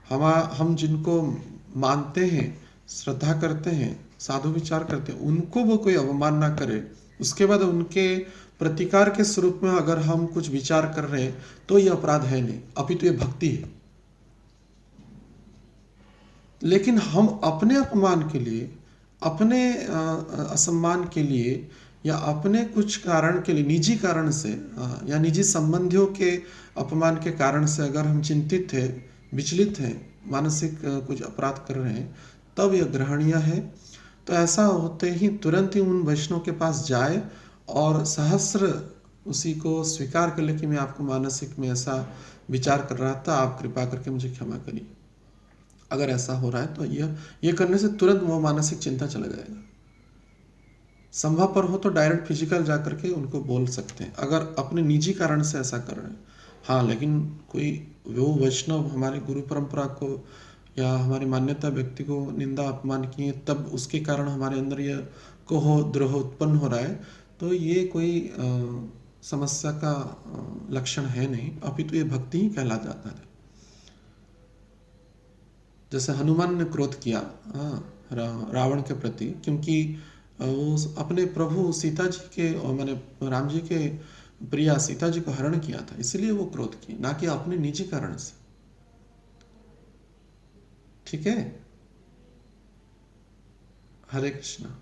हम जिनको मानते हैं, श्रद्धा करते हैं, साधु विचार करते हैं, उनको वो कोई अवमान ना करे, उसके बाद उनके प्रतिकार के स्वरूप में अगर हम कुछ विचार कर रहे हैं तो ये अपराध है नहीं, अभी तो ये भक्ति है। लेकिन हम अपने अपमान के लिए, अपने असम्मान के लिए या अपने कुछ कारण के लिए, निजी कारण से या निजी संबंधियों के अपमान के कारण से अगर हम चिंतित थे, विचलित हैं, मानसिक कुछ अपराध कर रहे हैं, तब यह ग्रहणीय है। तो ऐसा होते ही तुरंत ही उन वैष्णव के पास जाए और सहस्र उसी को स्वीकार कर ले कि मैं आपको मानसिक में ऐसा विचार कर रहा था, आप कृपा करके मुझे क्षमा करिए। अगर ऐसा हो रहा है तो यह करने से तुरंत वो मानसिक चिंता चला जाएगा। संभव पर हो तो डायरेक्ट फिजिकल जा करके उनको बोल सकते हैं, अगर अपने निजी कारण से ऐसा कर रहे हैं। हाँ, लेकिन कोई वो वैष्णव हमारे गुरु परंपरा को या हमारी मान्यता व्यक्ति को निंदा अपमान किए, तब उसके कारण हमारे अंदर यह कोह द्रोह उत्पन्न हो रहा है, तो ये कोई समस्या का लक्षण है नहीं, अपितु ये भक्ति ही कहला जाता है। जैसे हनुमान ने क्रोध किया रावण के प्रति, क्योंकि वो अपने प्रभु सीता जी के, मैंने राम जी के प्रिया सीता जी को हरण किया था, इसलिए वो क्रोध किए, ना कि अपने निजी कारण से। ठीक है, हरे कृष्णा।